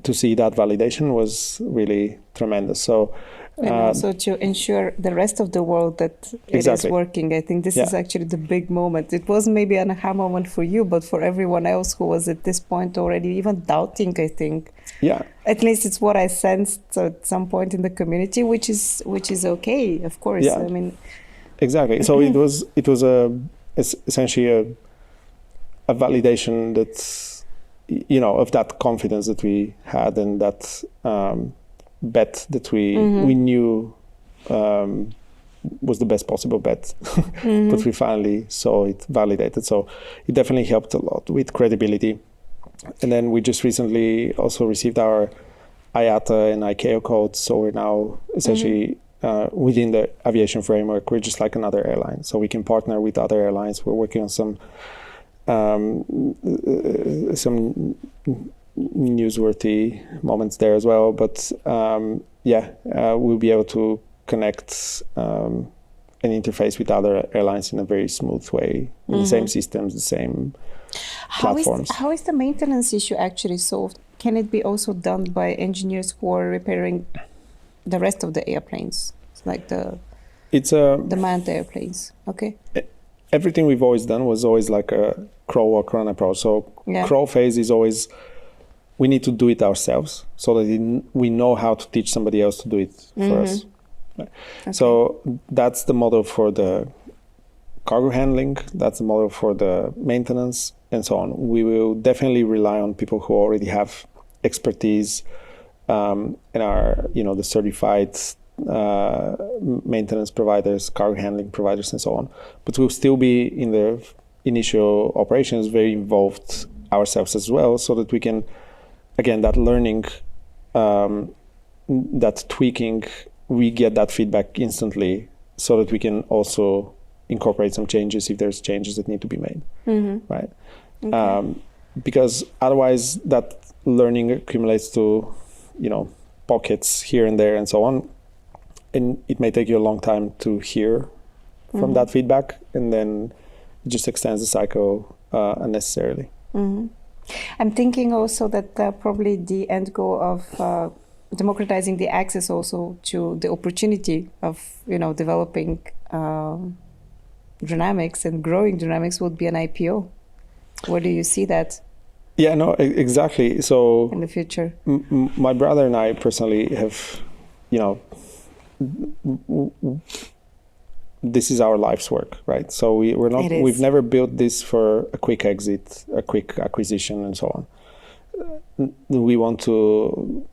to see that validation was really tremendous. So and also to ensure the rest of the world that it is working. I think this is actually the big moment. It was maybe an aha moment for you, but for everyone else who was at this point already even doubting, I think. Yeah. At least it's what I sensed at some point in the community, which is okay, of course. Yeah. I mean, exactly. So it was essentially a validation that of that confidence that we had, and that bet that we knew was the best possible bet. But we finally saw it validated. So it definitely helped a lot with credibility. And then we just recently also received our IATA and ICAO codes. So we're now essentially within the aviation framework. We're just like another airline. So we can partner with other airlines. We're working on some newsworthy moments there as well. But we'll be able to connect and interface with other airlines in a very smooth way, with the same systems, the same platforms. How is the maintenance issue actually solved? Can it be also done by engineers who are repairing the rest of the airplanes, like the manned airplanes? Okay. Everything we've always done was always like a crawl, walk, run approach. So crawl phase is always, we need to do it ourselves so that we know how to teach somebody else to do it for us. Okay. So that's the model for the cargo handling. That's the model for the maintenance and so on. We will definitely rely on people who already have expertise and are, the certified maintenance providers, cargo handling providers, and so on. But we'll still be in the initial operations very involved ourselves as well, so that we can, again, that learning, that tweaking, we get that feedback instantly, so that we can also incorporate some changes if there's changes that need to be made, right? Okay. Because otherwise that learning accumulates to, pockets here and there and so on. And it may take you a long time to hear from that feedback, and then it just extends the cycle unnecessarily. I'm thinking also that probably the end goal of democratizing the access also to the opportunity of, developing Dronamics and growing Dronamics would be an IPO. Where do you see that? Yeah, no, exactly. So in the future, my brother and I personally have, this is our life's work, right? So we've never built this for a quick exit, a quick acquisition, and so on. We want to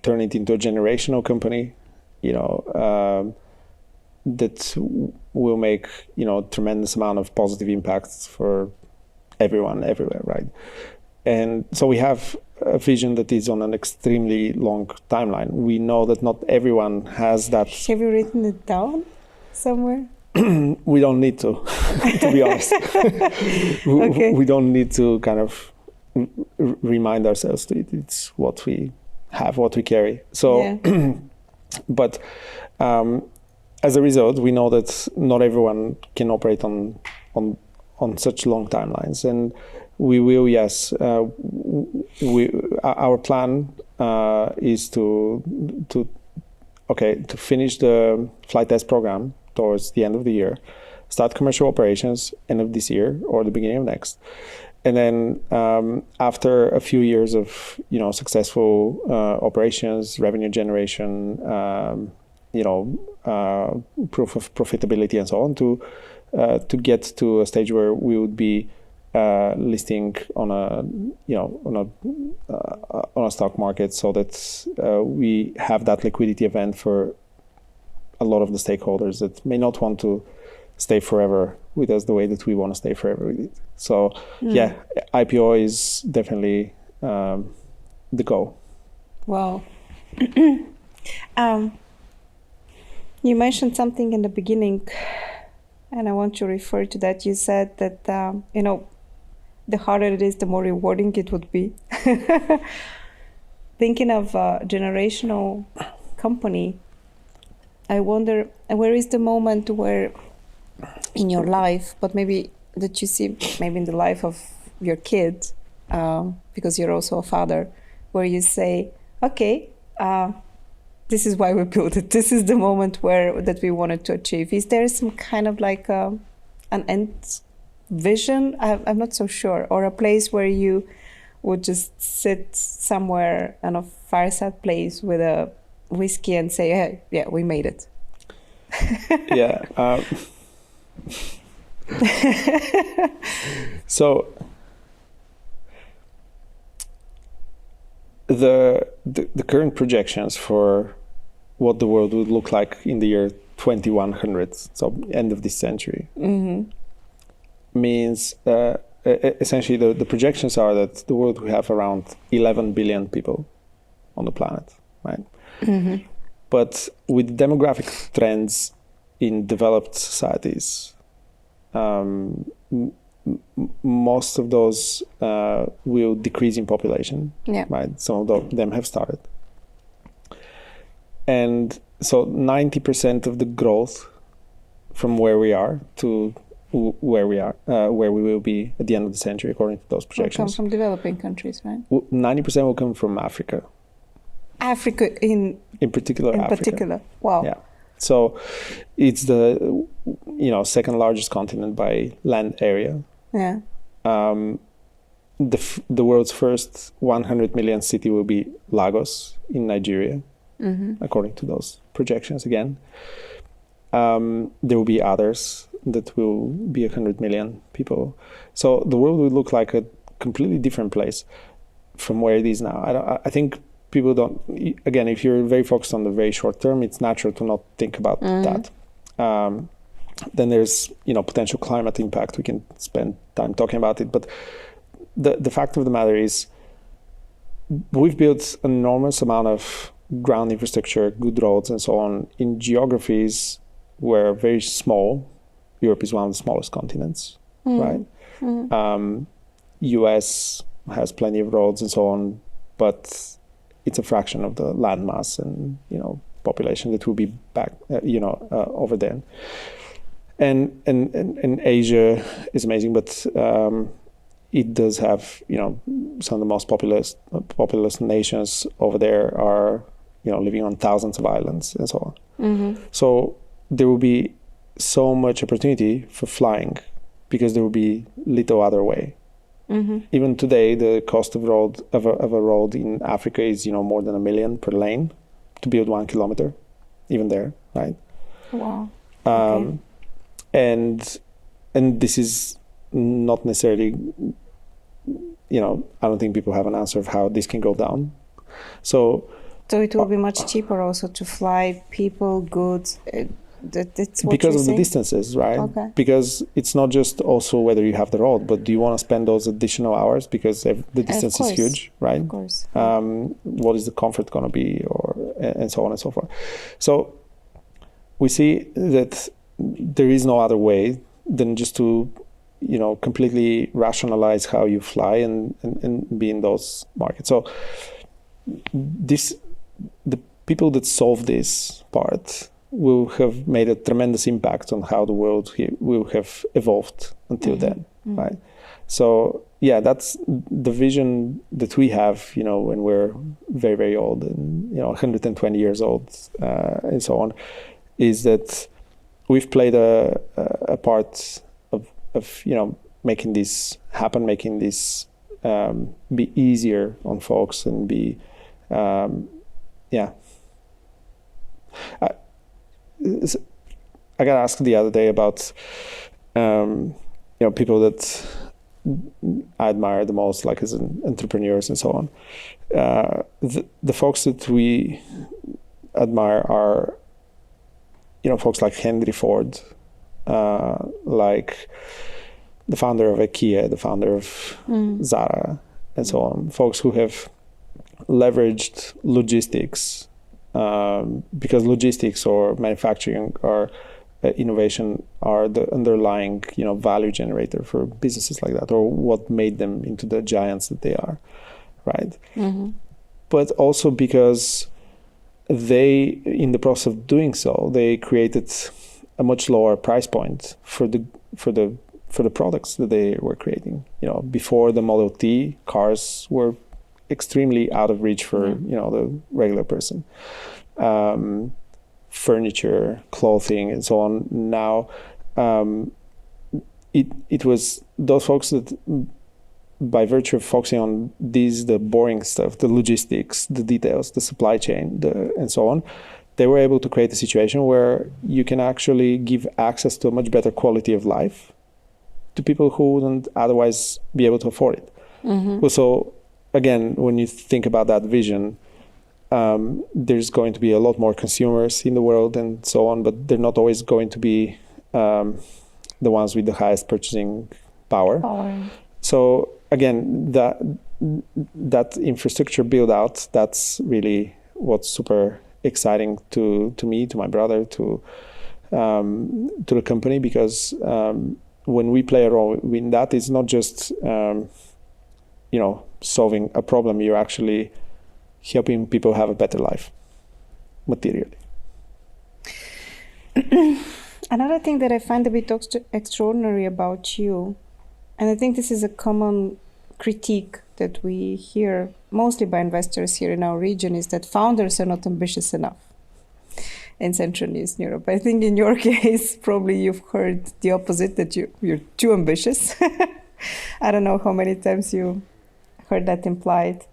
turn it into a generational company, that will make, tremendous amount of positive impacts for everyone, everywhere, right? And so we have a vision that is on an extremely long timeline. We know that not everyone has that. Have you written it down somewhere? We don't need to be honest. We don't need to kind of remind ourselves to it. It's what we have, what we carry. So, but as a result, we know that not everyone can operate on such long timelines, and we will. Yes, our plan is to finish the flight test program towards the end of the year, start commercial operations end of this year or the beginning of next, and then after a few years of successful operations, revenue generation, proof of profitability and so on, to get to a stage where we would be listing on a stock market, so that we have that liquidity event for a lot of the stakeholders that may not want to stay forever with us the way that we want to stay forever with it. So IPO is definitely the goal. Wow. You mentioned something in the beginning, and I want to refer to that. You said that, the harder it is, the more rewarding it would be. Thinking of a generational company, I wonder, where is the moment where in your life, but maybe that you see maybe in the life of your kid, because you're also a father, where you say, okay, this is why we built it. This is the moment that we wanted to achieve. Is there some kind of like an end vision? I'm not so sure. Or a place where you would just sit somewhere in a fireside place with a whiskey and say, hey, yeah, we made it. Yeah. So the current projections for what the world would look like in the year 2100, so end of this century, means essentially the projections are that the world will have around 11 billion people on the planet, right? But with demographic trends in developed societies, most of those will decrease in population, right? Some of them have started. And so 90% of the growth from where we are to where we will be at the end of the century, according to those projections, will come from developing countries, right? 90% will come from Africa. Africa in particular. Wow. Yeah. So it's the second largest continent by land area. Yeah. The world's first 100 million city will be Lagos in Nigeria, according to those projections again. There will be others that will be 100 million people. So the world will look like a completely different place from where it is now. I think people don't, again, if you're very focused on the very short term, it's natural to not think about that. Then there's, potential climate impact. We can spend time talking about it. But the fact of the matter is we've built an enormous amount of ground infrastructure, good roads and so on in geographies where very small. Europe is one of the smallest continents, right? US has plenty of roads and so on, but it's a fraction of the land mass and, population that will be back, over there. And Asia is amazing, but it does have, some of the most populous nations over there are, living on thousands of islands and so on. So there will be so much opportunity for flying because there will be little other way. Even today, the cost of a road in Africa is, more than $1 million per lane to build 1 kilometer, even there, right? Wow. Okay. And this is not necessarily, I don't think people have an answer of how this can go down. So it will be much cheaper also to fly people, goods. That's what because you're of saying? the distances, right? Okay. Because it's not just also whether you have the road, but do you want to spend those additional hours because the distance is huge, right? Of course. What is the comfort going to be, and so on and so forth. So we see that there is no other way than just to, completely rationalize how you fly and be in those markets. So the people that solve this part will have made a tremendous impact on how the world will have evolved until then, right? So yeah, that's the vision that we have, when we're very, very old and 120 years old and so on, is that we've played a part of making this happen, making this be easier on folks and be I got asked the other day about people that I admire the most, like as entrepreneurs and so on. The folks that we admire are folks like Henry Ford, like the founder of IKEA, the founder of Zara, and so on. Folks who have leveraged logistics. Because logistics or manufacturing or innovation are the underlying, value generator for businesses like that, or what made them into the giants that they are, right? But also because they, in the process of doing so, they created a much lower price point for the products that they were creating. Before the Model T, cars were extremely out of reach for the regular person. Furniture, clothing, and so on. Now, it was those folks that, by virtue of focusing on the boring stuff, the logistics, the details, the supply chain, and so on, they were able to create a situation where you can actually give access to a much better quality of life to people who wouldn't otherwise be able to afford it. So, again, when you think about that vision, there's going to be a lot more consumers in the world and so on, but they're not always going to be the ones with the highest purchasing power. So again, that infrastructure build out, that's really what's super exciting to me, to my brother, to the company, because when we play a role in that, it's not just solving a problem. You're actually helping people have a better life materially. Another thing that I find a bit extraordinary about you, and I think this is a common critique that we hear mostly by investors here in our region, is that founders are not ambitious enough in Central and Eastern Europe. I think in your case, probably you've heard the opposite, that you're too ambitious. I don't know how many times you heard that implied.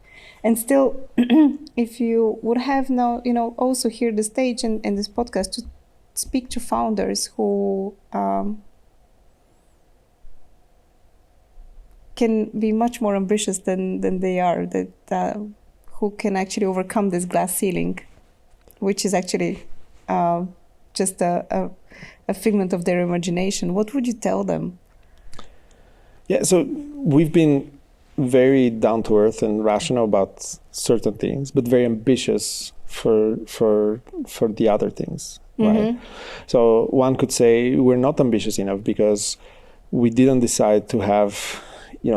And still, if you would have now, also here the stage and this podcast to speak to founders who can be much more ambitious than they are, that who can actually overcome this glass ceiling, which is actually just a figment of their imagination. What would you tell them? Yeah, so we've been very down to earth and rational about certain things, but very ambitious for the other things, right? So one could say we're not ambitious enough because we didn't decide to have,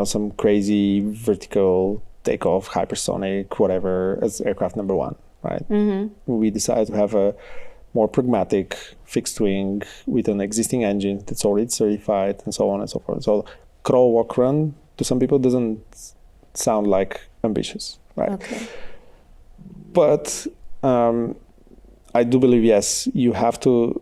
some crazy vertical takeoff, hypersonic, whatever, as aircraft number one, right? We decided to have a more pragmatic fixed wing with an existing engine that's already certified, and so on and so forth. So crawl, walk, run to some people doesn't sound like ambitious, right? Okay. But I do believe, yes, you have to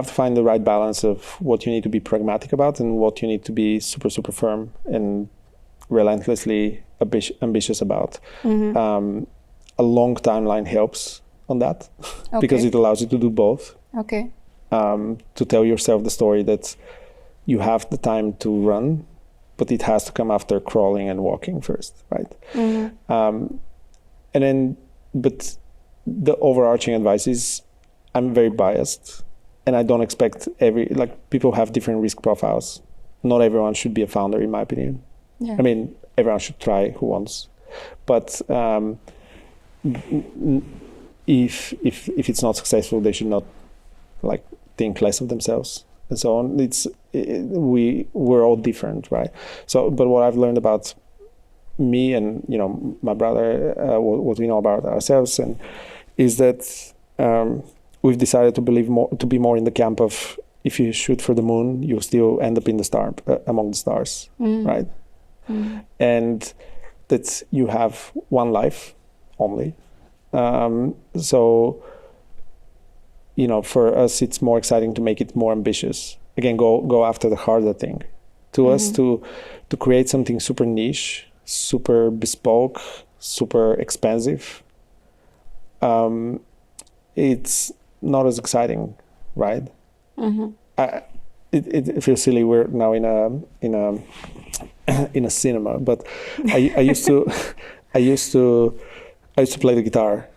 find the right balance of what you need to be pragmatic about and what you need to be super, super firm and relentlessly ambitious about. A long timeline helps on that, because it allows you to do both. Okay. To tell yourself the story that you have the time to run, but it has to come after crawling and walking first, right? But the overarching advice is, I'm very biased, and I don't expect people have different risk profiles. Not everyone should be a founder, in my opinion. Yeah. I mean, everyone should try who wants, but if it's not successful, they should not think less of themselves and so on. We're all different, right? So, but what I've learned about me and my brother, what we know about ourselves, and is that we've decided to be more in the camp of, if you shoot for the moon, you'll still end up in the star among the stars, right? And that you have one life only. So, for us, it's more exciting to make it more ambitious. Again, go after the harder thing. To us, to create something super niche, super bespoke, super expensive, it's not as exciting, right? It feels silly. We're now in a cinema, but I used to play the guitar.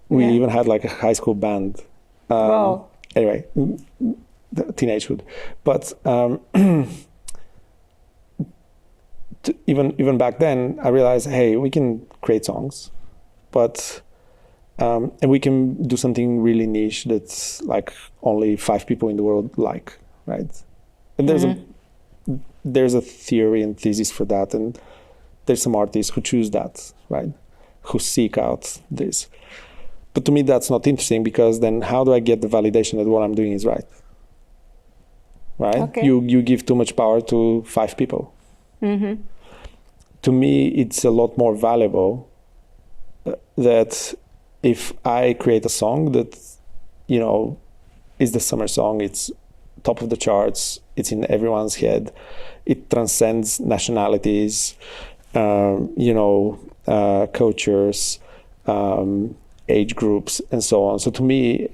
We even had a high school band. Wow. Anyway, the teenagehood. But even back then, I realized, hey, we can create songs, but and we can do something really niche that's only 5 people in the world like, right? And there's a theory and thesis for that, and there's some artists who choose that, right? Who seek out this. But to me, that's not interesting, because then how do I get the validation that what I'm doing is right? Right? Okay. You give too much power to 5 people. To me, it's a lot more valuable that if I create a song that, is the summer song, it's top of the charts, it's in everyone's head, it transcends nationalities, cultures, age groups, and so on. So to me,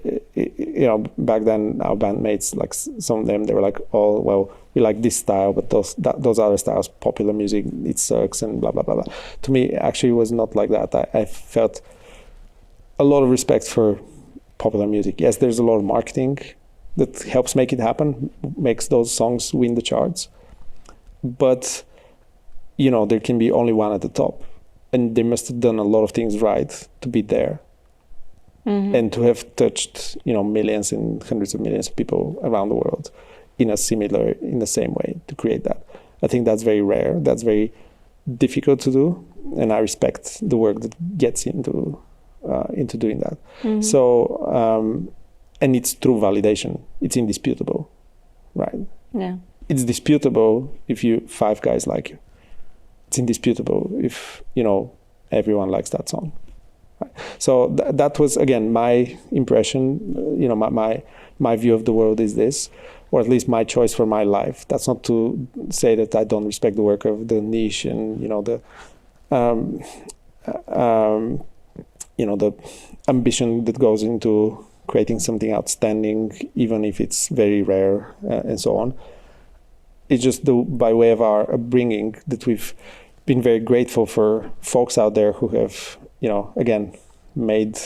back then, our bandmates, some of them, they were like, oh, well, we like this style, but those other styles, popular music, it sucks, and blah, blah, blah, blah. To me, actually, it was not like that. I felt a lot of respect for popular music. Yes, there's a lot of marketing that helps make it happen, makes those songs win the charts. But there can be only one at the top, and they must have done a lot of things right to be there. And to have touched, millions and hundreds of millions of people around the world in the same way to create that. I think that's very rare. That's very difficult to do, and I respect the work that gets into doing that. So, and it's true validation. It's indisputable, right? Yeah. It's disputable if 5 guys like you. It's indisputable if everyone likes that song. So that was, again, my impression. My view of the world is this, or at least my choice for my life. That's not to say that I don't respect the work of the niche and the ambition that goes into creating something outstanding, even if it's very rare and so on. It's just by way of our upbringing that we've been very grateful for folks out there who have, again, made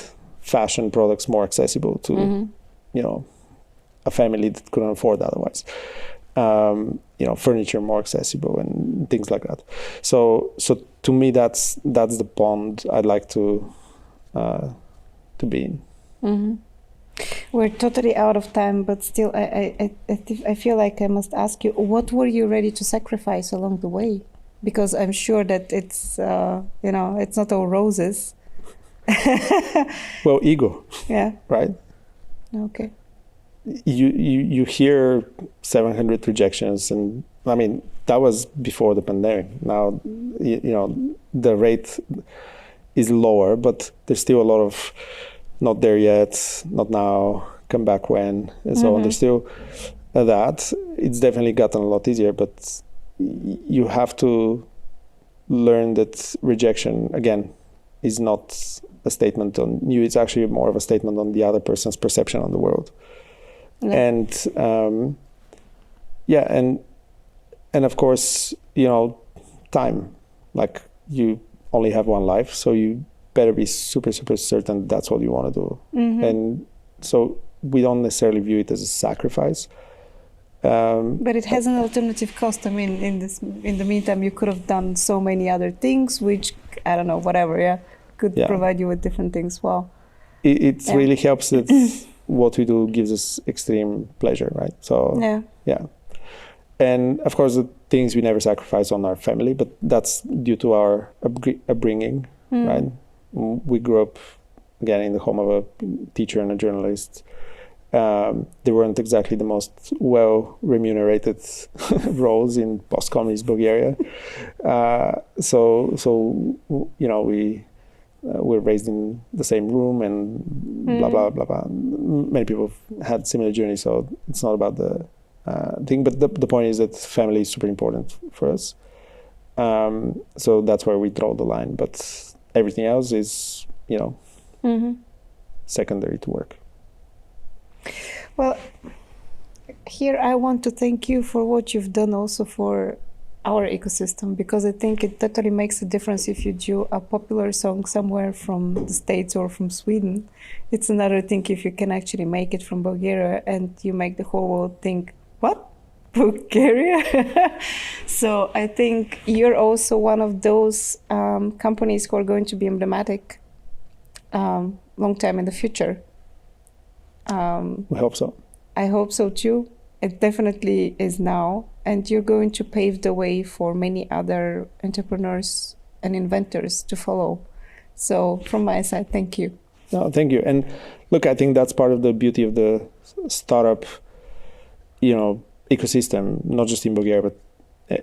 fashion products more accessible to, a family that couldn't afford otherwise. Furniture more accessible and things like that. So to me, that's the bond I'd like to be in. We're totally out of time, but still, I feel like I must ask you, what were you ready to sacrifice along the way? Because I'm sure that it's it's not all roses. Well, ego. Yeah. Right. Okay. You hear 700 rejections, and I mean that was before the pandemic. Now the rate is lower, but there's still a lot of not there yet, not now, come back when, and so on. There's still that. It's definitely gotten a lot easier, but you have to learn that rejection, again, is not a statement on you. It's actually more of a statement on the other person's perception on the world. Yeah. And of course, time. Like, you only have one life, so you better be super, super certain that's what you want to do. And so we don't necessarily view it as a sacrifice. But it has an alternative cost. I mean, in the meantime, you could have done so many other things, which, I don't know, whatever, could provide you with different things. Wow. It really helps that what we do gives us extreme pleasure, right? So, yeah. And of course, the things we never sacrifice on our family, but that's due to our upbringing, right? We grew up, again, in the home of a teacher and a journalist. They weren't exactly the most well-remunerated roles in post-communist Bulgaria. So we were raised in the same room and blah, blah, blah, blah. Many people have had similar journeys, so it's not about the thing. But the point is that family is super important for us. So that's where we draw the line. But everything else is, secondary to work. Well, here I want to thank you for what you've done also for our ecosystem, because I think it totally makes a difference if you do a popular song somewhere from the States or from Sweden. It's another thing if you can actually make it from Bulgaria and you make the whole world think, what? Bulgaria? So I think you're also one of those companies who are going to be emblematic long time in the future. We hope so. I hope so too. It definitely is now. And you're going to pave the way for many other entrepreneurs and inventors to follow. So from my side, thank you. No, thank you. And look, I think that's part of the beauty of the startup, ecosystem, not just in Bulgaria, but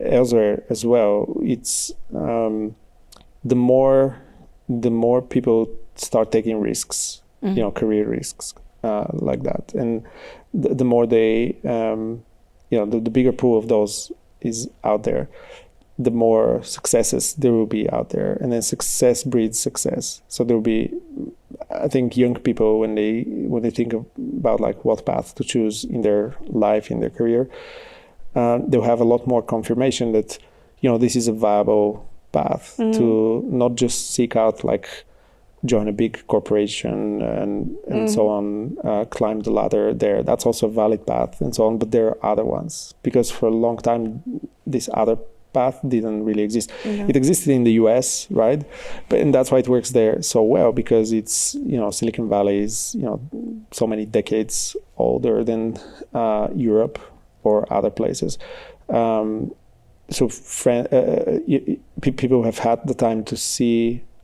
elsewhere as well. It's the more people start taking risks, career risks. Like that, and the more they, the bigger pool of those is out there, the more successes there will be out there, and then success breeds success. So there will be, I think, young people when they think about like what path to choose in their life, in their career, they'll have a lot more confirmation that this is a viable path to not just seek out like join a big corporation and so on, climb the ladder there. That's also a valid path and so on, but there are other ones. Because for a long time, these other path didn't really exist. Yeah. It existed in the US, right? And that's why it works there so well, because it's, Silicon Valley is, so many decades older than Europe or other places. So people have had the time to see,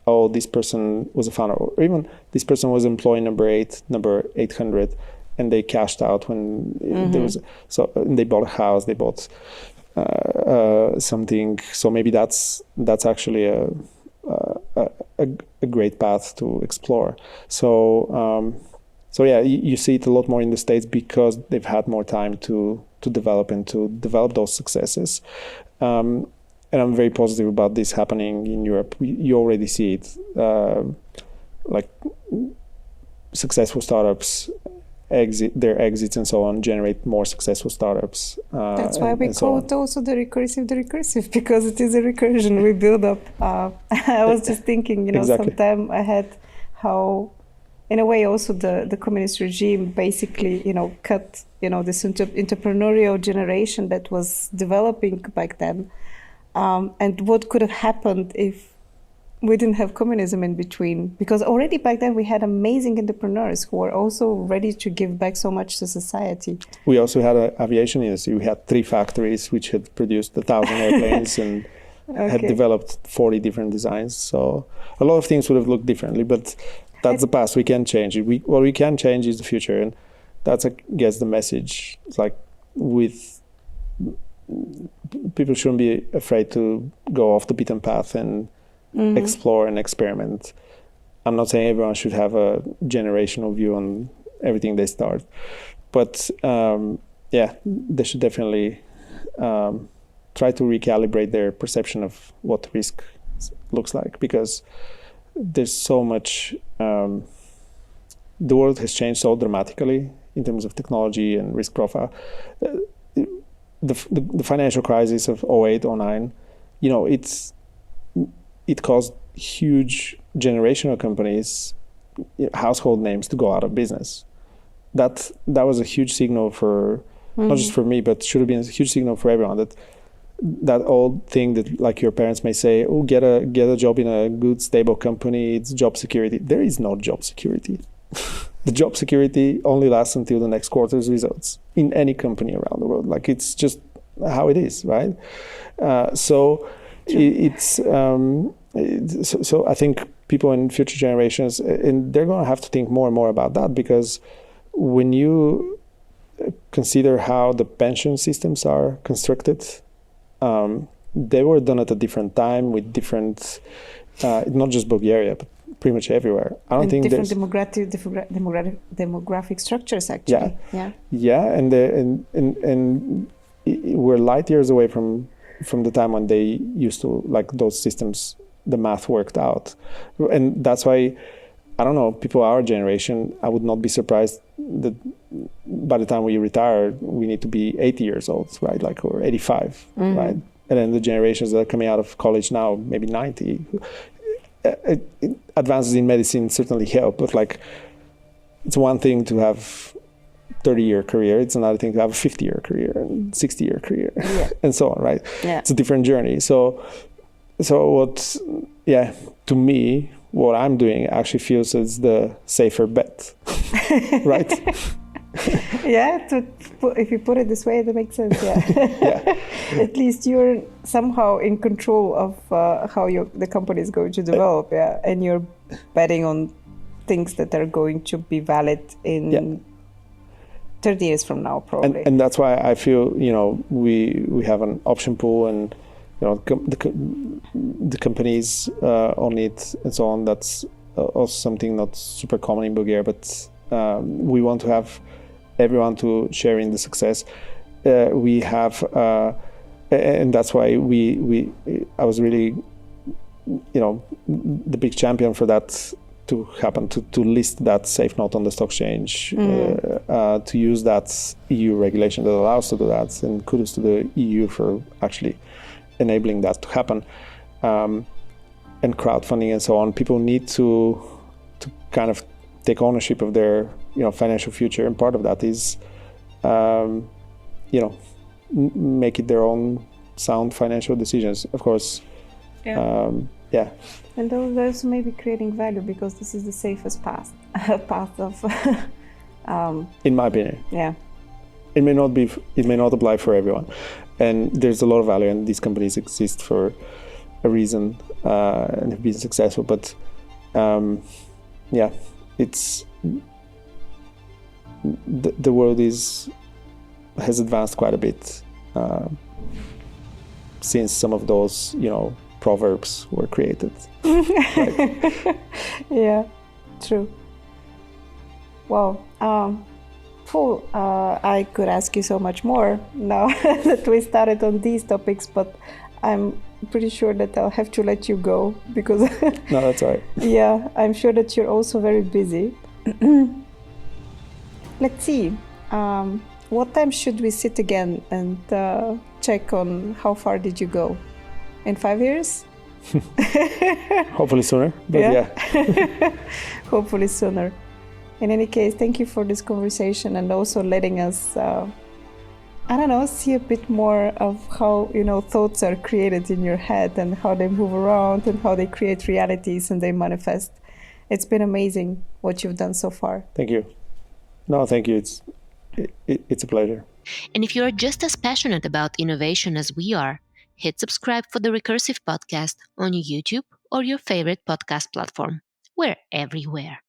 oh, this person was a founder, or even this person was employee number 800, and they cashed out when there was, and they bought a house, they bought something. So maybe that's actually a great path to explore. So yeah, you see it a lot more in the States because they've had more time to develop those successes. And I'm very positive about this happening in Europe. You already see it, like successful startups their exits and so on generate more successful startups. That's why we call it also the recursive, because it is a recursion we build up. I was just thinking, Exactly. sometime ahead, how in a way also the communist regime basically, cut, this entrepreneurial generation that was developing back then. And what could have happened if we didn't have communism in between? Because already back then we had amazing entrepreneurs who were also ready to give back so much to society. We also had an aviation industry. We had 3 factories which had produced 1,000 airplanes and had developed 40 different designs. So a lot of things would have looked differently, but that's the past. We can't change it. What we can change is the future, and that's, I guess, the message. It's like people shouldn't be afraid to go off the beaten path and explore and experiment. I'm not saying everyone should have a generational view on everything they start, but they should definitely try to recalibrate their perception of what risk looks like, because there's so much. The world has changed so dramatically in terms of technology and risk profile. The financial crisis of 08, 09, it caused huge generational companies, household names, to go out of business. That was a huge signal for not just for me, but should have been a huge signal for everyone. That old thing that, like, your parents may say, oh, get a job in a good, stable company, it's job security. There is no job security. The job security only lasts until the next quarter's results in any company around the world. Like, it's just how it is, right? So I think people in future generations, and they're going to have to think more and more about that, because when you consider how the pension systems are constructed, they were done at a different time with different, not just Bulgaria, but pretty much everywhere. I don't think different demographic structures, actually. And we're light years away from the time when they used to, like, those systems, the math worked out. And that's why, I don't know, people our generation, I would not be surprised that by the time we retire, we need to be 80 years old, right? Like, or 85, right? And then the generations that are coming out of college now, maybe 90. Advances in medicine certainly help, but, like, it's one thing to have 30-year career, it's another thing to have a 50-year career and 60-year career, and so on, right? It's a different journey. So to me, what I'm doing actually feels as the safer bet, right? If you put it this way, that makes sense. At least you're somehow in control of how the company is going to develop, and you're betting on things that are going to be valid in 30 years from now, probably. And that's why I feel, we have an option pool, and the companies on it and so on. That's also something not super common in Bulgaria, but we want to have everyone to share in the success. We have, and that's why I was really, the big champion for that to happen, to list that safe note on the stock exchange, to use that EU regulation that allows to do that, and kudos to the EU for actually enabling that to happen, and crowdfunding and so on. People need to kind of take ownership of their financial future, and part of that is make it their own sound financial decisions. Of course, yeah. And those may be creating value because this is the safest path of. In my opinion. Yeah. It may not apply for everyone, and there's a lot of value, and these companies exist for a reason and have been successful. But it's the world has advanced quite a bit since some of those proverbs were created. Yeah, true. Wow. I could ask you so much more now that we started on these topics, but I'm pretty sure that I'll have to let you go because no, that's all right. Yeah, I'm sure that you're also very busy. Let's see. What time should we sit again and check on how far did you go? In 5 years? Hopefully sooner, but yeah. Hopefully sooner. In any case, thank you for this conversation and also letting us, see a bit more of how, thoughts are created in your head and how they move around and how they create realities and they manifest. It's been amazing what you've done so far. Thank you. No, thank you. It's a pleasure. And if you're just as passionate about innovation as we are, hit subscribe for the Recursive podcast on YouTube or your favorite podcast platform. We're everywhere.